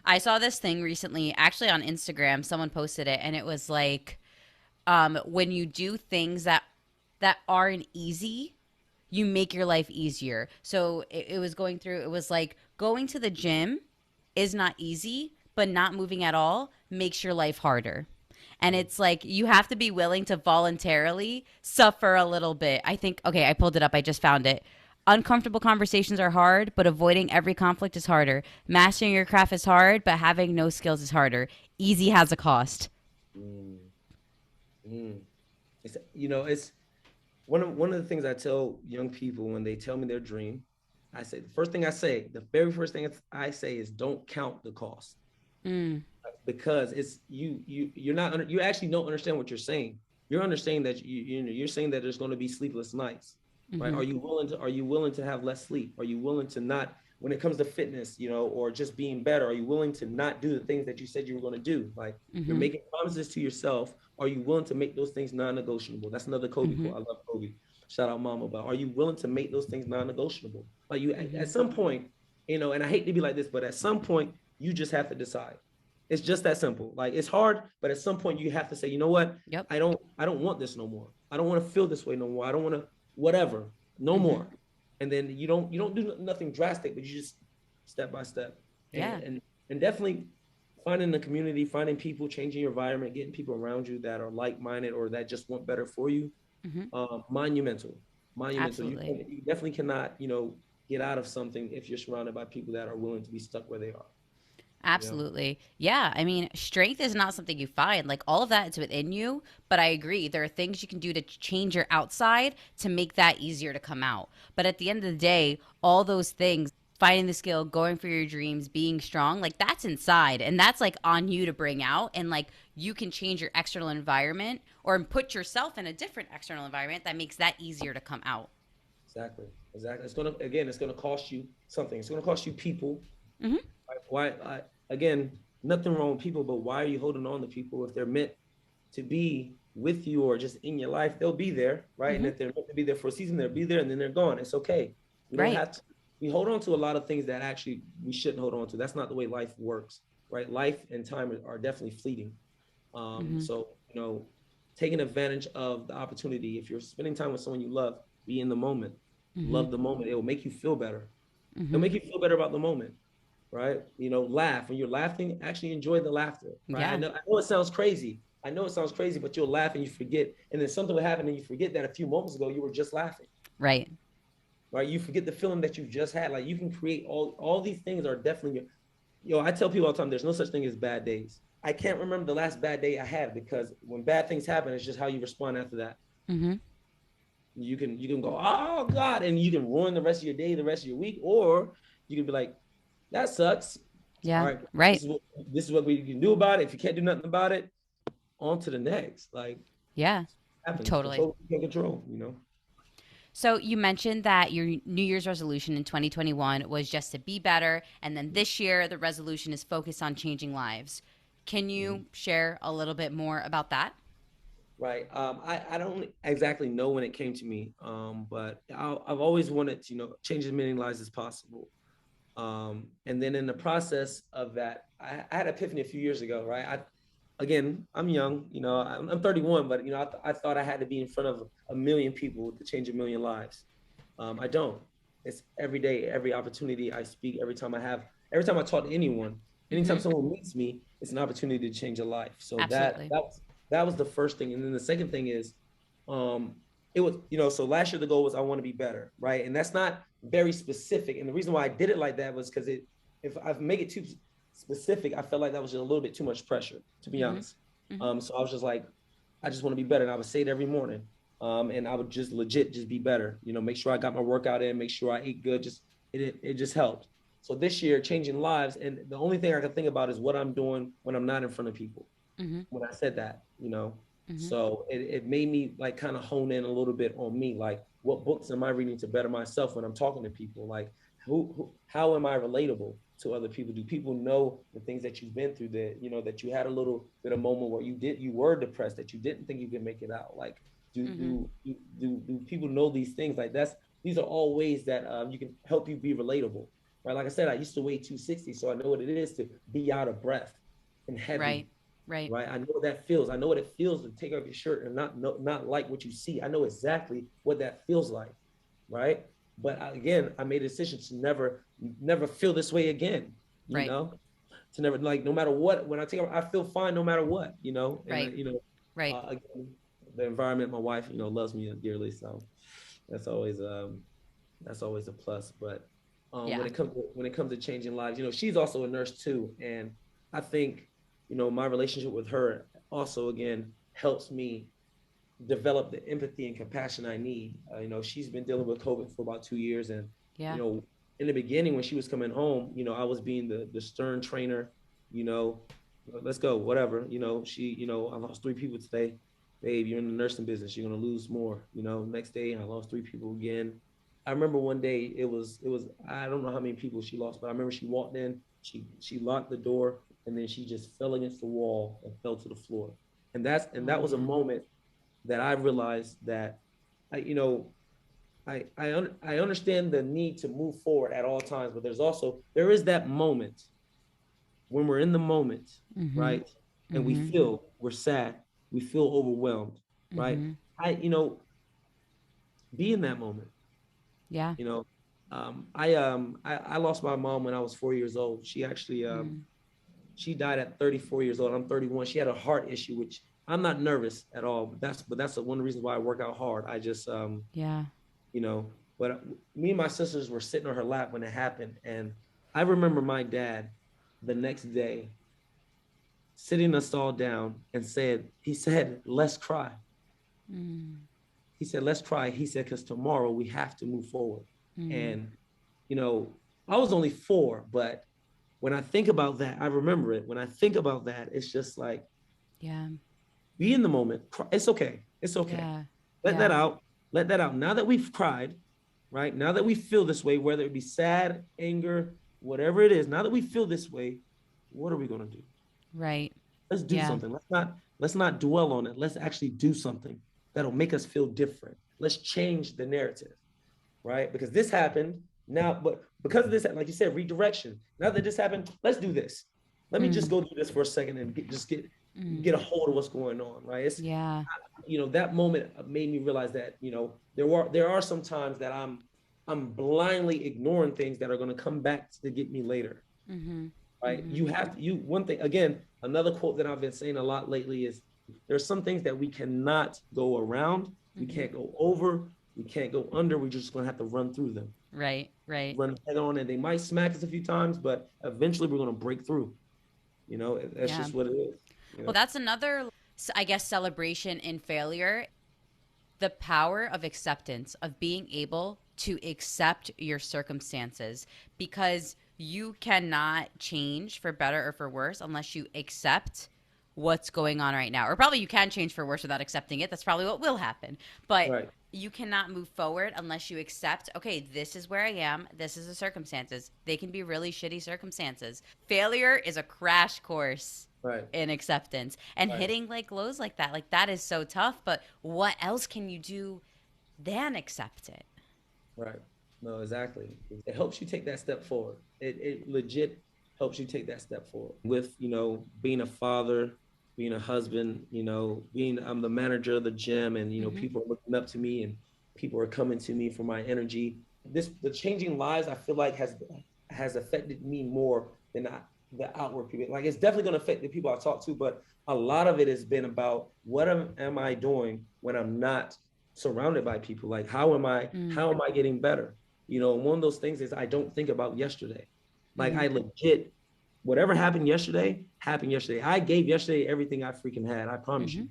I saw this thing recently, actually on Instagram. Someone posted it, and it was like, when you do things that aren't easy, you make your life easier. So it was going through. It was like going to the gym is not easy, but not moving at all makes your life harder. And it's like you have to be willing to voluntarily suffer a little bit. I think, okay, I pulled it up. I just found it. Uncomfortable conversations are hard, but avoiding every conflict is harder. Mastering your craft is hard, but having no skills is harder. Easy has a cost. Mm, mm. It's one of the things I tell young people when they tell me their dream. The very first thing I say is, don't count the cost, Mm, because it's you're not you actually don't understand what you're saying. You're understanding that you're saying that there's going to be sleepless nights, right? Mm-hmm. Are you willing to have less sleep? Are you willing to not, when it comes to fitness, or just being better, are you willing to not do the things that you said you were going to do? Like, you're Mm-hmm. making promises to yourself. Are you willing to make those things non-negotiable? That's another Kobe Mm-hmm. quote. I love Kobe. Shout out Mama. But are you willing to make those things non-negotiable? Like, you, Mm-hmm. at some point, and I hate to be like this, but at some point, you just have to decide. It's just that simple. Like, it's hard, but at some point you have to say, you know what? Yep. I don't want this no more. I don't want to feel this way no more. I don't want to whatever, no Mm-hmm. more. And then you don't do nothing drastic, but you just step by step. And Yeah. and definitely finding the community, finding people, changing your environment, getting people around you that are like-minded or that just want better for you. Mm-hmm. Monumental. Monumental. Absolutely. You definitely cannot, get out of something if you're surrounded by people that are willing to be stuck where they are. You know? Absolutely. Yeah. I mean, strength is not something you find. Like all of that is within you. But I agree. There are things you can do to change your outside to make that easier to come out. But at the end of the day, all those things, finding the skill, going for your dreams, being strong, like that's inside. And that's like on you to bring out. And like you can change your external environment or put yourself in a different external environment that makes that easier to come out. Exactly. Exactly. It's gonna cost you something. It's gonna cost you people. Mm-hmm. Again, nothing wrong with people, but why are you holding on to people if they're meant to be with you or just in your life? They'll be there, right? And Mm-hmm. if they're meant to be there for a season, they'll be there and then they're gone. It's okay. We don't Right. have to. We hold on to a lot of things that actually we shouldn't hold on to. That's not the way life works, right? Life and time are definitely fleeting. Mm-hmm. So taking advantage of the opportunity. If you're spending time with someone you love, be in the moment, Mm-hmm. love the moment. It will make you feel better. It'll Mm-hmm. make you feel better about the moment, right? Laugh when you're laughing. Actually, enjoy the laughter, right? I Yeah. know, I know it sounds crazy. I know it sounds crazy, but you'll laugh and you forget, and then something will happen and you forget that a few moments ago you were just laughing, Right. right? You forget the feeling that you've just had. Like, you can create all these things are definitely. I tell people all the time, there's no such thing as bad days. I can't remember the last bad day I had because when bad things happen, it's just how you respond after that. Mm-hmm. You can go, oh God, and you can ruin the rest of your day, the rest of your week, or you can be like, that sucks. All Yeah. right, Right. this is what we can do about it. If you can't do nothing about it, on to the next. Like, Yeah. happens. Totally. Control what you can control. So you mentioned that your New Year's resolution in 2021 was just to be better, and then this year the resolution is focused on changing lives. Can Mhm. you share a little bit more about that? Right. I don't exactly know when it came to me, but I've always wanted to, change as many lives as possible. And then in the process of that, I had an epiphany a few years ago, right? Again, I'm young, I'm 31, but I thought I had to be in front of a million people to change a million lives. I don't. It's every day, every opportunity I speak, every time I talk to anyone, anytime Mm-hmm. someone meets me, it's an opportunity to change a life. So that Absolutely. that was the first thing, and then the second thing is, um, it was so last year the goal was I want to be better, right? And that's not very specific. And the reason why I did it like that was because if I make it too specific, I felt like that was just a little bit too much pressure, to be Mm-hmm. honest. Mm-hmm. So I was just like, I just want to be better, and I would say it every morning. And I would just legit just be better. Make sure I got my workout in, make sure I ate good. Just it just helped. So this year, changing lives, and the only thing I can think about is what I'm doing when I'm not in front of people. Mm-hmm. When I said that. Mm-hmm. So it made me like kind of hone in a little bit on me, like what books am I reading to better myself when I'm talking to people? Like how am I relatable to other people? Do people know the things that you've been through, that you had a little bit of moment where you were depressed, that you didn't think you could make it out? Like, do Mm-hmm. do do do people know these things? Like, these are all ways that you can help you be relatable, right? Like I said, I used to weigh 260, so I know what it is to be out of breath and heavy, Right. Right. right? I know what that feels. I know what it feels to take off your shirt and not like what you see. I know exactly what that feels like, right? But again, I made a decision to never feel this way again. You Right. know, to never, like, no matter what. When I take off, I feel fine no matter what. And Right. Right. again, the environment, my wife, loves me dearly, so that's always that's always a plus. But Yeah. when it comes to changing lives, she's also a nurse too, and I think my relationship with her also again helps me develop the empathy and compassion I need. She's been dealing with COVID for about 2 years, and Yeah. you know, in the beginning when she was coming home, I was being the stern trainer. You know, let's go, whatever. I lost 3 people today. babe, you're in the nursing business, you're gonna lose more. Next day I lost 3 people again. I remember one day it was I don't know how many people she lost, but I remember she walked in, she locked the door, and then she just fell against the wall and fell to the floor. And that was a moment that I realized that I you know I understand the need to move forward at all times, but there is that moment when we're in the moment, Mm-hmm. right? And Mm-hmm. we're sad, we feel overwhelmed, right? Mm-hmm. Be in that moment. Yeah. You know, I lost my mom when I was 4 years old. She died at 34 years old. I'm 31. She had a heart issue, which I'm not nervous at all. But that's one of the reasons why I work out hard. I just Yeah. you know, but me and my sisters were sitting on her lap when it happened, and I remember my dad the next day sitting us all down and he said, let's cry. Mm. He said, let's cry. He said, because tomorrow we have to move forward. Mm. And, you know, I was only 4, but when I think about that, I remember it. When I think about that, it's just like, Yeah. be in the moment. It's okay. It's okay. Yeah. Let that Yeah. out. Let that out. Now that we've cried, right? Now that we feel this way, whether it be sad, anger, whatever it is, now that we feel this way, what are we going to do? Right. Let's do Yeah. something. Let's not dwell on it. Let's actually do something that'll make us feel different. Let's change the narrative, right? Because this happened now, but because of this, like you said, redirection. Now that this happened, let's do this. Let me just Mm. go do this for a second and Mm. get a hold of what's going on, right? Yeah. That moment made me realize that there are some times that I'm blindly ignoring things that are going to come back to get me later, Mm-hmm. right? Mm-hmm. You have to, one thing again, another quote that I've been saying a lot lately is there's some things that we cannot go around, we Mm-hmm. can't go over, we can't go under. We're just going to have to run through them, Right. Right. run head on, and they might smack us a few times, but eventually we're going to break through. That's Yeah. just what it is. Well, that's another, I guess, celebration in failure. The power of acceptance, of being able to accept your circumstances, because you cannot change for better or for worse unless you accept what's going on right now. Or probably you can change for worse without accepting it. That's probably what will happen. But Right, you cannot move forward unless you accept, okay, this is where I am. This is the circumstances. They can be really shitty circumstances. Failure is a crash course right, in acceptance, and right. hitting like lows like that is so tough. But what else can you do than accept it? Right. No, exactly. It helps you take that step forward. It legit helps you take that step forward. With, being a father, being a husband, I'm the manager of the gym, and, Mm-hmm. people are looking up to me, and people are coming to me for my energy. The changing lives, I feel like has affected me more than the outward people. Like, it's definitely going to affect the people I talk to, but a lot of it has been about what am I doing when I'm not surrounded by people. Like, Mm. how am I getting better? One of those things is I don't think about yesterday. Like, Mm-hmm. I legit, whatever happened yesterday. I gave yesterday everything I freaking had. I promise Mm-hmm. you.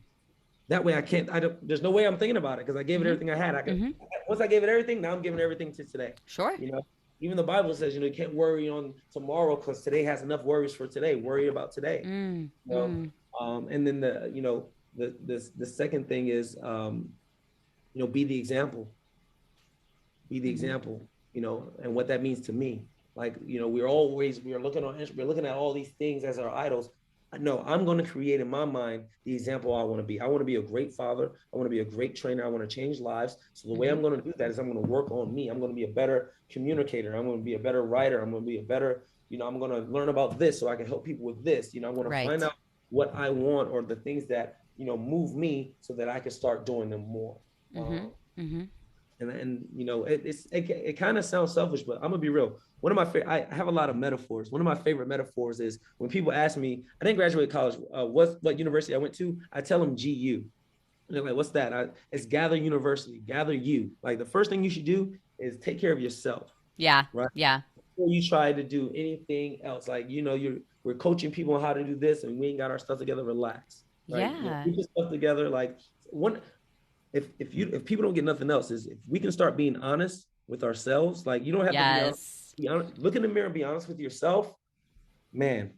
That way I don't, there's no way I'm thinking about it because I gave it Mm-hmm. everything I had. Mm-hmm. Once I gave it everything, now I'm giving everything to today. Sure. You know, even the Bible says, you can't worry on tomorrow because today has enough worries for today. Worry about today. Mm. You know, Mm. and then the second thing is, be the example. Be the Mm-hmm. example. And what that means to me. Like, we're looking at all these things as our idols. No, I'm going to create in my mind the example I want to be. I want to be a great father. I want to be a great trainer. I want to change lives. So the way Mm-hmm. I'm going to do that is I'm going to work on me. I'm going to be a better communicator. I'm going to be a better writer. I'm going to be a better, I'm going to learn about this so I can help people with this. I'm going to find Right. out what I want or the things that, move me so that I can start doing them more. Mm-hmm. Mm-hmm. It kind of sounds selfish, but I'm gonna be real. One of my I have a lot of metaphors. One of my favorite metaphors is when people ask me, I didn't graduate college. What university I went to? I tell them GU. And they're like, what's that? It's Gather University. Gather you. Like, the first thing you should do is take care of yourself, Yeah. right? Yeah. Before you try to do anything else, like, we're coaching people on how to do this, and we ain't got our stuff together. Relax, right? Yeah. Keep your stuff together. Like, one if people don't get nothing else, is if we can start being honest with ourselves. Like, you don't have to Yes. be honest. Look in the mirror and be honest with yourself, man.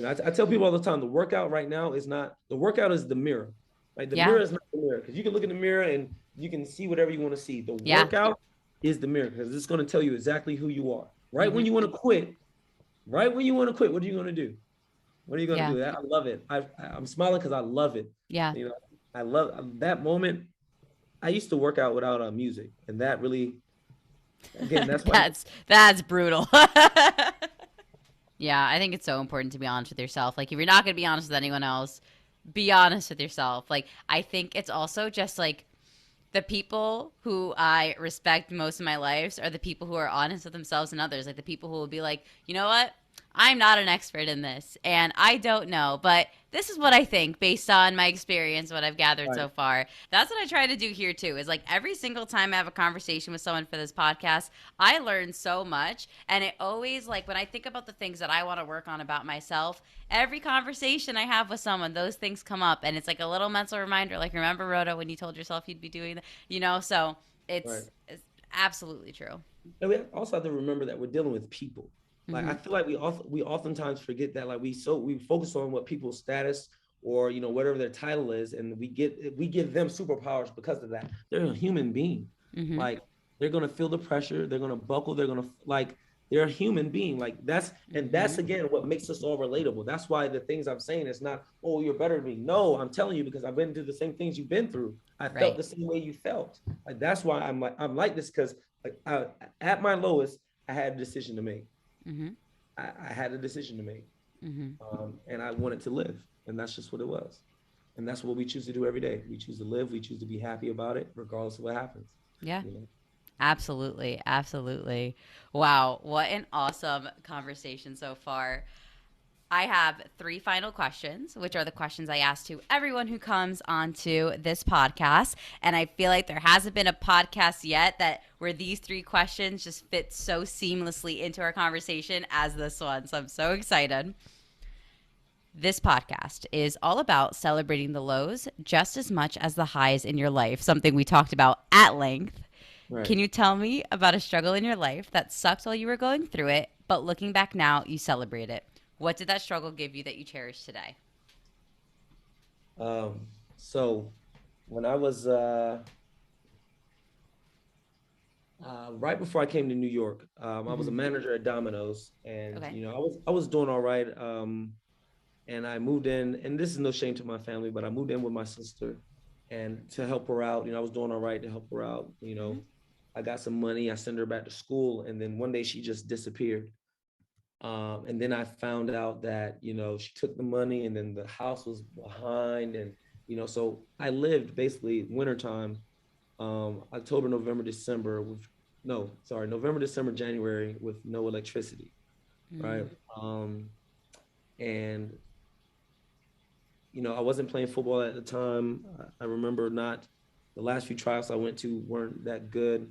I tell people all the time, the workout right now is not the workout, is the mirror. Like the Yeah. mirror is not the mirror, because you can look in the mirror and you can see whatever you want to see. The Yeah. workout is the mirror, because it's going to tell you exactly who you are. Right Mm-hmm. when you want to quit, right when you want to quit, what are you going to do? What are you going to Yeah. do? I love it. I'm smiling because I love it. Yeah. You know, I love that moment. I used to work out without music, and that really, again, that's why. That's brutal. Yeah, I think it's so important to be honest with yourself. Like if you're not going to be honest with anyone else, be honest with yourself. Like I think it's also just like the people who I respect most in my life are the people who are honest with themselves and others. Like the people who will be like, you know what? I'm not an expert in this and I don't know, but this is what I think based on my experience, what I've gathered Right, so far. That's what I try to do here too, is like every single time I have a conversation with someone for this podcast, I learn so much. And it always, like, when I think about the things that I want to work on about myself, every conversation I have with someone, those things come up. And it's like a little mental reminder, like, remember, Rhoda, when you told yourself you'd be doing that? So right. it's absolutely true. And we also have to remember that we're dealing with people. Like Mm-hmm. I feel like we oftentimes forget that. Like we focus on what people's status or whatever their title is, and we give them superpowers because of that. They're a human being. Mm-hmm. Like they're gonna feel the pressure. They're gonna buckle. They're gonna like. They're a human being. Like that's Mm-hmm. again what makes us all relatable. That's why the things I'm saying is not, oh, you're better than me. No, I'm telling you because I've been through the same things you've been through. I felt Right. the same way you felt. Like that's why I'm like this, because like at my lowest, I had a decision to make. Mm-hmm. I had a decision to make, Mm-hmm. and I wanted to live, and that's just what it was. And that's what we choose to do every day. We choose to live. We choose to be happy about it, regardless of what happens. Yeah. You know? Absolutely. Absolutely. Wow. What an awesome conversation so far. I have three final questions, which are the questions I ask to everyone who comes onto this podcast. And I feel like there hasn't been a podcast yet that where these three questions just fit so seamlessly into our conversation as this one. So I'm so excited. This podcast is all about celebrating the lows just as much as the highs in your life, something we talked about at length. Right. Can you tell me about a struggle in your life that sucked while you were going through it, but looking back now, you celebrate it? What did that struggle give you that you cherish today? So when I was right before I came to New York, I was a Mm-hmm. manager at Domino's, and Okay. I was doing all right. And I moved in, and this is no shame to my family, but I moved in with my sister, and to help her out. I was doing all right to help her out. Mm-hmm. I got some money. I sent her back to school, and then one day she just disappeared. And then I found out that she took the money, and then the house was behind, and so I lived basically wintertime, October, November, December with no, sorry, November, December, January with no electricity, right? Mm-hmm. And I wasn't playing football at the time. I remember not the last few tryouts I went to weren't that good.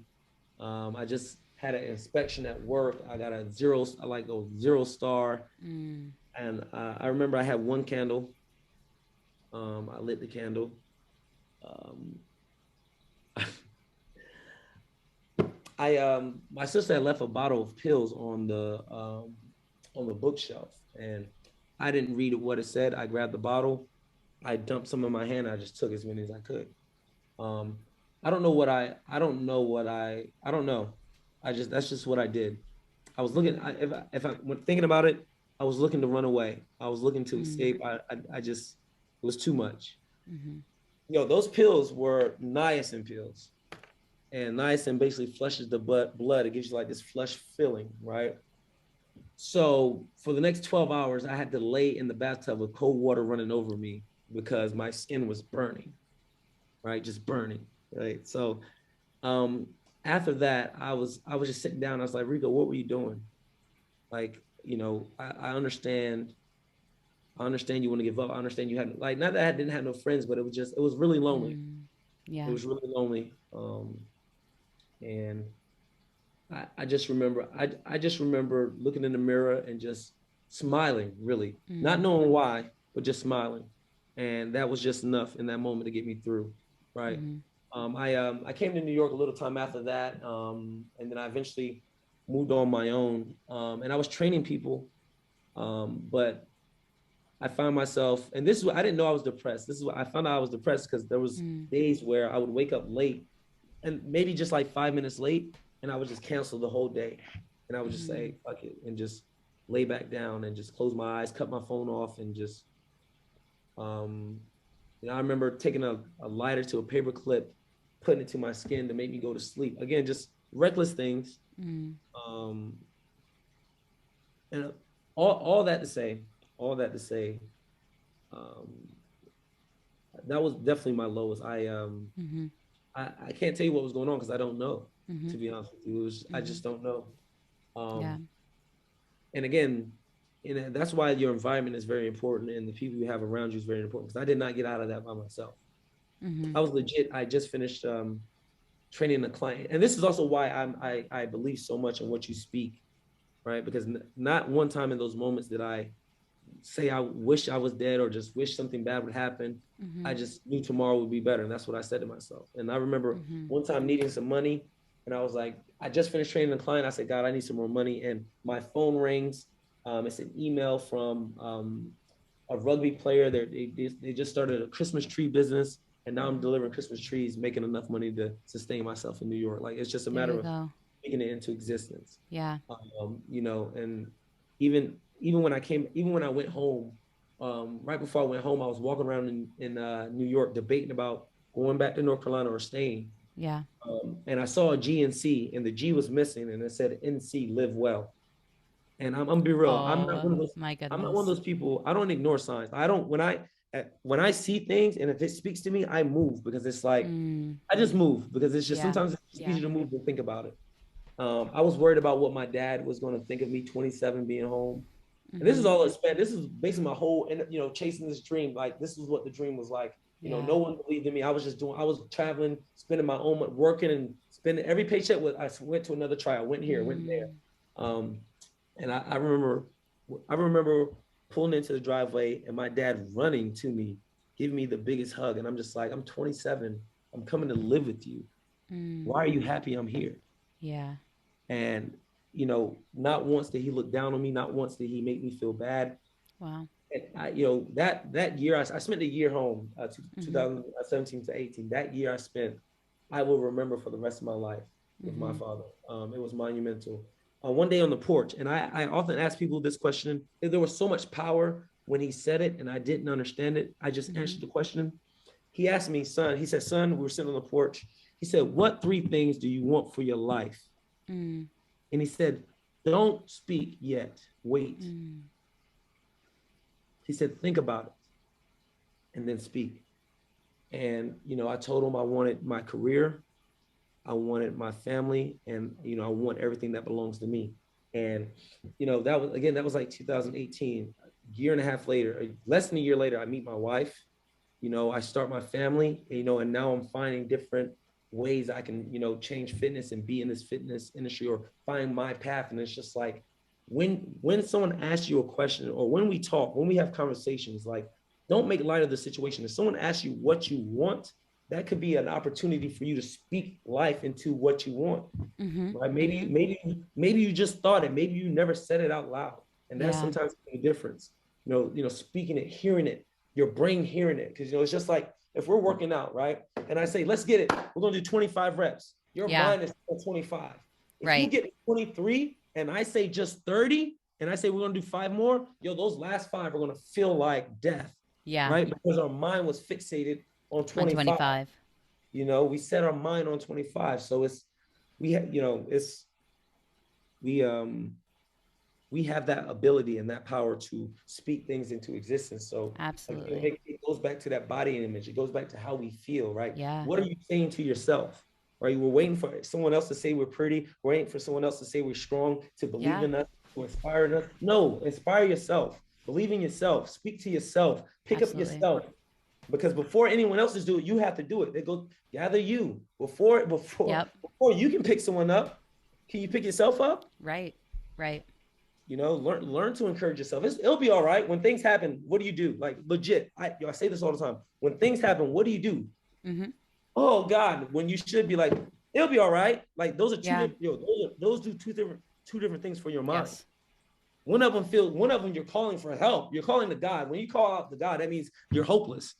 I just had an inspection at work. I got a zero, I like a 0 star. Mm. And I remember I had one candle. I lit the candle. Um, my sister had left a bottle of pills on the bookshelf, and I didn't read what it said. I grabbed the bottle. I dumped some in my hand. I just took as many as I could. Um, I don't know what I don't know. That's just what I did. I was looking. If I when thinking about it, I was looking to run away. I was looking to Mm. escape. I just it was too much. Mm-hmm. Those pills were niacin pills, and niacin basically flushes the blood. It gives you like this flush feeling, right? So for the next 12 hours, I had to lay in the bathtub with cold water running over me because my skin was burning, right? Just burning, right? So um, after that, I was just sitting down. I was like, Rico, what were you doing? Like, I understand. I understand you want to give up. I understand you had like not that I didn't have no friends, but it was really lonely. Mm. It Yeah. was really lonely. And I just remember I just remember looking in the mirror and just smiling, really, not Mm. knowing why, but just smiling, and that was just enough in that moment to get me through, right? Mm-hmm. I came to New York a little time after that, and then I eventually moved on my own, and I was training people, but I found myself, and this is what I didn't know I was depressed. This is what I found out I was depressed because there was days where I would wake up late and maybe just like 5 minutes late, and I would just cancel the whole day. And I would just say, fuck it, and just lay back down and just close my eyes, cut my phone off, and just, um, I remember taking a lighter to a paper clip, putting it to my skin to make me go to sleep. Again, just reckless things. Um, and all that to say, um, that was definitely my lowest. I can't tell you what was going on because I don't know. To be honest with you, I just don't know. Yeah. And again, that's why your environment is very important, and the people you have around you is very important. Because I did not get out of that by myself. I was legit. I just finished training a client, and this is also why I believe so much in what you speak, right? Because not one time in those moments did I say I wish I was dead or just wish something bad would happen. I just knew tomorrow would be better, and that's what I said to myself. And I remember one time needing some money, and I was like, I just finished training a client. I said, God, I need some more money, and my phone rings. It's an email from a rugby player. They just started a Christmas tree business, and now I'm delivering Christmas trees, making enough money to sustain myself in New York. Like it's just a matter of making it into existence. Yeah. And even when I went home, right before I went home, I was walking around in New York debating about going back to North Carolina or staying. Yeah. And I saw a GNC, and the G was missing, and it said NC, live well. And I'm gonna be real. I'm not one of those. My goodness. I'm not one of those people. I don't ignore signs. I don't when I see things, and if it speaks to me, I move because it's like I just move because it's just sometimes it's easier to move than think about it. I was worried about what my dad was going to think of me, 27, being home. And this is all it's been. This is basically my whole, chasing this dream. Like this is what the dream was like. No one believed in me. I was traveling, spending my own, working and spending every paycheck. I went to another trial, went here, went there. And I remember pulling into the driveway and my dad running to me, giving me the biggest hug. And I'm just like, I'm 27. I'm coming to live with you. Why are you happy I'm here? Yeah. And, not once did he look down on me. Not once did he make me feel bad. Wow. And that year, I spent a year home, 2017 to 18. That year I will remember for the rest of my life with my father. It was monumental. One day on the porch, and I often ask people this question. There was so much power when he said it, and I didn't understand it. I just answered the question. He asked me, son, he said, son, we were sitting on the porch. He said, what 3 things do you want for your life? And he said, don't speak yet, wait. He said, think about it and then speak. And, I told him I wanted my career. I wanted my family, and, I want everything that belongs to me. And, that was like 2018, a year and a half later, less than a year later, I meet my wife, I start my family, and now I'm finding different ways I can, change fitness and be in this fitness industry or find my path. And it's just like, when someone asks you a question or when we talk, when we have conversations, like, don't make light of the situation. If someone asks you what you want, that could be an opportunity for you to speak life into what you want. Right? Maybe you just thought it. Maybe you never said it out loud. And that's sometimes the difference. Speaking it, hearing it, your brain hearing it. Because it's just like if we're working out, right? And I say, let's get it. We're gonna do 25 reps. Your mind is 25. If you get 23 and I say just 30, and I say we're gonna do 5 more, those last 5 are gonna feel like death. Yeah. Right? Because our mind was fixated on 25. We set our mind on 25. So we have that ability and that power to speak things into existence. So absolutely, it goes back to that body image. It goes back to how we feel, right? Yeah. What are you saying to yourself? Right? We're waiting for someone else to say we're pretty. We're waiting for someone else to say we're strong, to believe in us, to inspire us. No, inspire yourself. Believe in yourself. Speak to yourself. Pick up yourself. Because before anyone else is doing it, you have to do it. They go gather you before you can pick someone up. Can you pick yourself up? Right. Learn to encourage yourself. It'll be all right. When things happen, what do you do? Like legit, I say this all the time. When things happen, what do you do? Oh God, when you should be like, it'll be all right. Like those are two different, those do two different things for your mind. Yes. one of them you're calling for help. You're calling to God. When you call out to God, that means you're hopeless.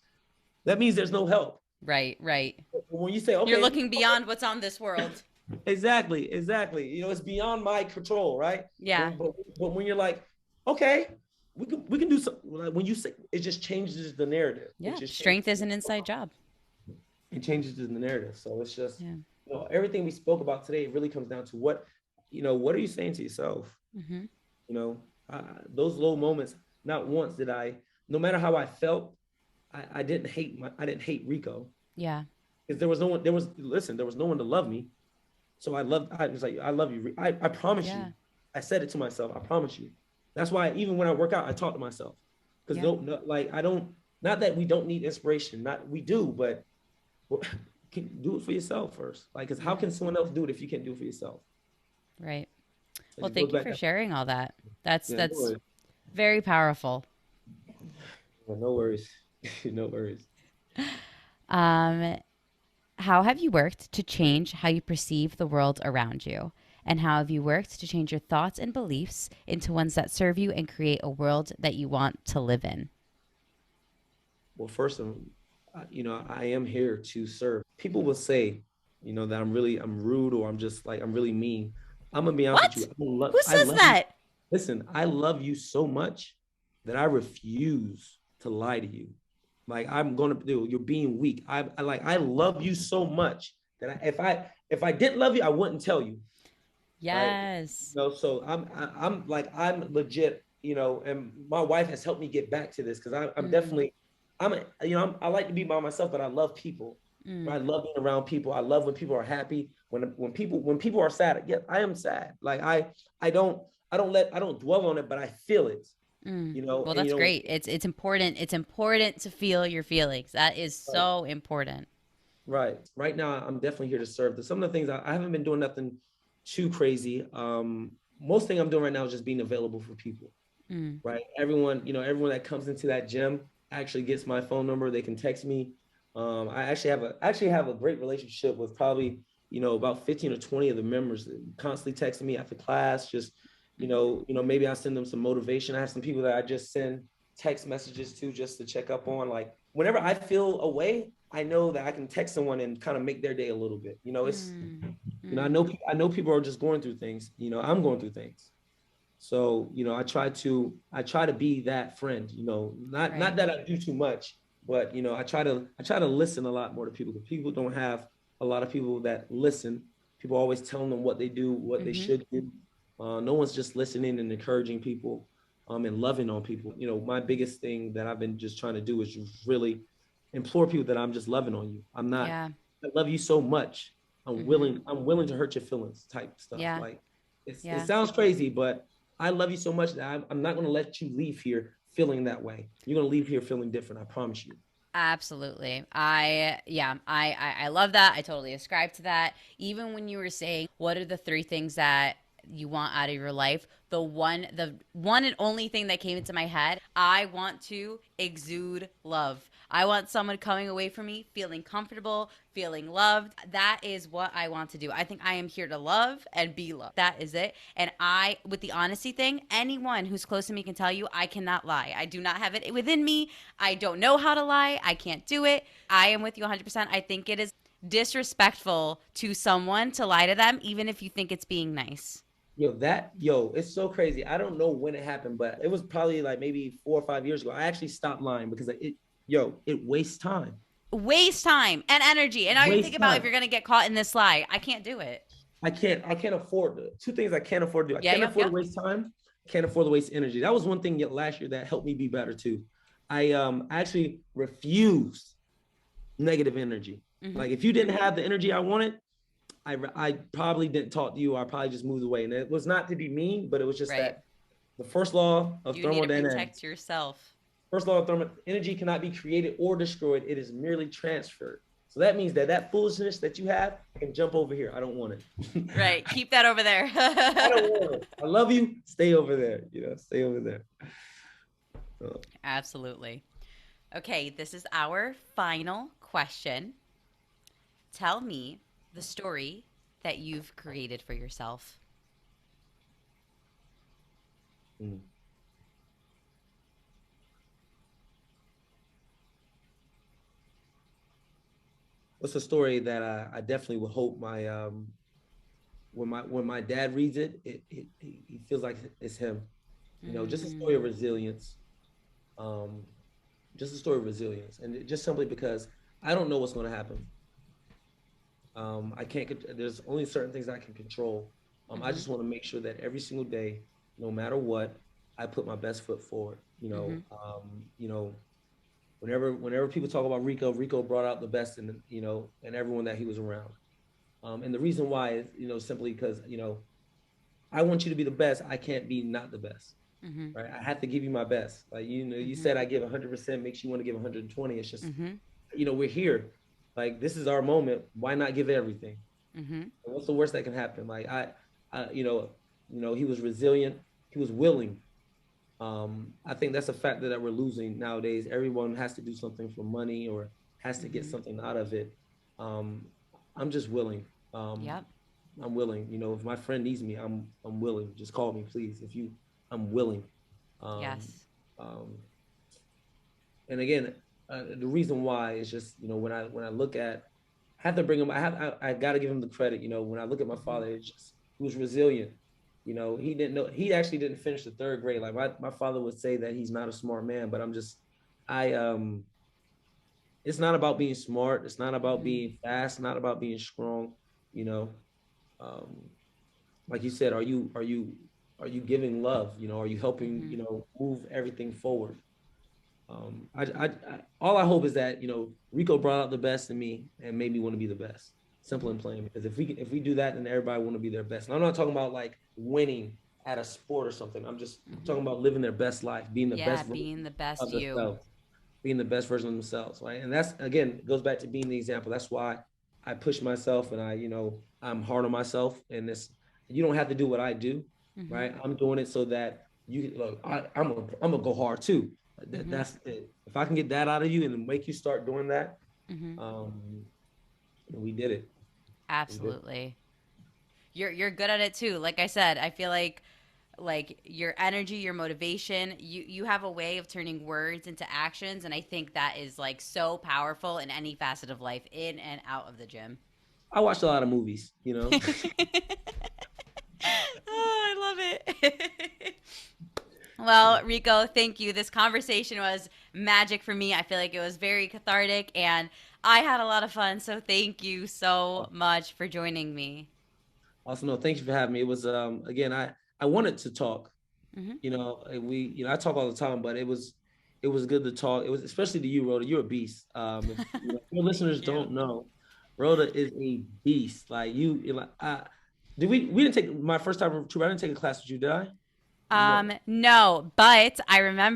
That means there's no help. Right, right. But when you say, You're okay, looking beyond what's on this world. exactly, exactly. It's beyond my control, right? Yeah. But when you're like, okay, we can do something. Like when you say, it just changes the narrative. It Yeah. just changes. Strength is an inside job. It changes the narrative. So it's just, Yeah. everything we spoke about today really comes down to what are you saying to yourself? Mm-hmm. You know, those low moments. Not once did I, no matter how I felt, I didn't hate Rico Yeah. because there was no one. There was no one to love me. So I was like, I love you. I promise you. Yeah. I said it to myself. I promise you. That's why even when I work out, I talk to myself because Yeah. like I don't. Not that we don't need inspiration. Not we do, but can do it for yourself first. Like, because how Yeah. can someone else do it if you can't do it for yourself? Right. Well, It goes thank you back for to sharing all that. yeah. No That's worries. very powerful. No worries. No worries. Um, how have you worked to change how you perceive the world around you? And how have you worked to change your thoughts and beliefs into ones that serve you and create a world that you want to live in? Well, first, I am here to serve. People will say, that I'm rude or I'm really mean. I'm gonna be honest with you. What? Who I says love you. that? Listen, I love you so much that I refuse to lie to you. Like I'm gonna do. You're being weak. I love you so much that if I didn't love you, I wouldn't tell you. Right. Yes. So I'm legit, and my wife has helped me get back to this because I'm Mm, definitely I like to be by myself, but I love people. I mm, love being around people. I love when people are happy. When people are sad, yeah, I am sad. Like I don't I don't dwell on it, but I feel it. mm. Well, And that's great. It's important. It's important to feel your feelings. That is right, so important. right now I'm definitely here to serve. Some of the things I haven't been doing nothing too crazy. Most thing I'm doing right now is just being available for people. Mm, Right? Everyone that comes into that gym actually gets my phone number. They can text me. I actually have a great relationship with probably about 15 or 20 of the members that constantly texting me after class. Just maybe I send them some motivation. I have some people that I just send text messages to just to check up on. Like whenever I feel away, I know that I can text someone and kind of make their day a little bit. It's mm, I mm. know people are just going through things. I'm going through things. So, I try to be that friend, not Right. that I do too much, but I try to listen a lot more to people because people don't have a lot of people that listen. People always telling them what they do, what they Mm-hmm. should do. No one's just listening and encouraging people, and loving on people. My biggest thing that I've been just trying to do is just really implore people that I'm just loving on you. Yeah. I love you so much. Mm-hmm. I'm willing to hurt your feelings type stuff. Yeah. Like it Yeah. sounds crazy, but I love you so much that I'm not going to let you leave here feeling that way. You're going to leave here feeling different. I promise you. Absolutely. I love that. I totally ascribe to that. Even when you were saying what are the three things that you want out of your life, the one and only thing that came into my head, I want to exude love. I want someone coming away from me feeling comfortable, feeling loved. That is what I want to do. I think I am here to love and be loved. That is it. And with the honesty thing, anyone who's close to me can tell you I cannot lie. I do not have it within me. I don't know how to lie. I can't do it. I am with you 100%. I think it is disrespectful to someone to lie to them, even if you think it's being nice. It's so crazy. I don't know when it happened, but it was probably like maybe 4 or 5 years ago. I actually stopped lying because it wastes time. Waste time and energy. And now you're Waste thinking about if time. you're going to get caught in this lie. I can't do it. I can't afford two things I can't afford to do. I Yeah, can't yeah, afford yeah. to waste time. Can't afford to waste energy. That was one thing last year that helped me be better too. I actually refused negative energy. Mm-hmm. Like if you didn't have the energy I wanted, I probably didn't talk to you. I probably just moved away. And it was not to be mean, but it was just Right. that the first law of You need to thermodynamics. protect yourself. First law of thermodynamics: energy cannot be created or destroyed. It is merely transferred. So that means that foolishness that you have can jump over here. I don't want it. Right. Keep that over there. I don't want it. I love you. Stay over there. Stay over there. So, Absolutely. Okay, this is our final question. Tell me the story that you've created for yourself. Mm. What's a story that I definitely would hope my when my dad reads it, he feels like it's him. You know, just a story of Mm, resilience. Um, just a story of resilience, and just simply because I don't know what's going to happen. I can't. There's only certain things I can control. I mm-hmm, just want to make sure that every single day, no matter what, I put my best foot forward. mm-hmm, Whenever people talk about Rico, Rico brought out the best in in everyone that he was around. And the reason why is simply because I want you to be the best. I can't be not the best, mm-hmm, right? I have to give you my best. Like you mm-hmm, said I give 100% makes you want to give 120. It's just mm-hmm, we're here. Like this is our moment. Why not give everything? mm-hmm, What's the worst that can happen? Like I he was resilient. He was willing. I think that's a factor that we're losing nowadays. Everyone has to do something for money or has to get mm-hmm. something out of it. Um, I'm just willing. Um, Yep. I'm willing. If my friend needs me, I'm willing. Just call me, please. I'm willing. Um, Yes. um, and again, the reason why is just when I look at, I have to bring him. I got to give him the credit. When I look at my Mm-hmm. father, it's just he was resilient. He didn't know he actually didn't finish the third grade. Like my father would say that he's not a smart man, but I it's not about being smart. It's not about Mm-hmm. being fast. Not about being strong. You know, um, like you said, are you giving love? Are you helping? Mm-hmm. Move everything forward. All I hope is that Rico brought out the best in me and made me want to be the best. Simple Mm-hmm. and plain. Because if we do that, then everybody want to be their best. And I'm not talking about like winning at a sport or something. I'm Mm-hmm. talking about living their best life, being the Yeah, best being version the best of you. themselves, being the best version of themselves, right? And that's again goes back to being the example. That's why I push myself and I'm hard on myself. And this you don't have to do what I do, Mm-hmm. right? I'm doing it so that you look. I'm gonna go hard too. Mm-hmm. That's it. If I can get that out of you and make you start doing that, Mm-hmm. um, we did it. We did. Absolutely. You're good at it too. Like I said, I feel like your energy, your motivation, you have a way of turning words into actions, and I think that is like so powerful in any facet of life, in and out of the gym. I watched a lot of movies. Oh, I love it. Well, Rico, thank you. This conversation was magic for me. I feel like it was very cathartic and I had a lot of fun. So thank you so much for joining me. Also, no, thank you for having me. It was again, I wanted to talk. Mm-hmm. I talk all the time, but it was good to talk. It was especially to you, Rhoda. You're a beast. If your listeners Thank you. don't know, Rhoda is a beast. Like like did we didn't take my first time. True, I didn't take a class with you, did I? No. No, but I remember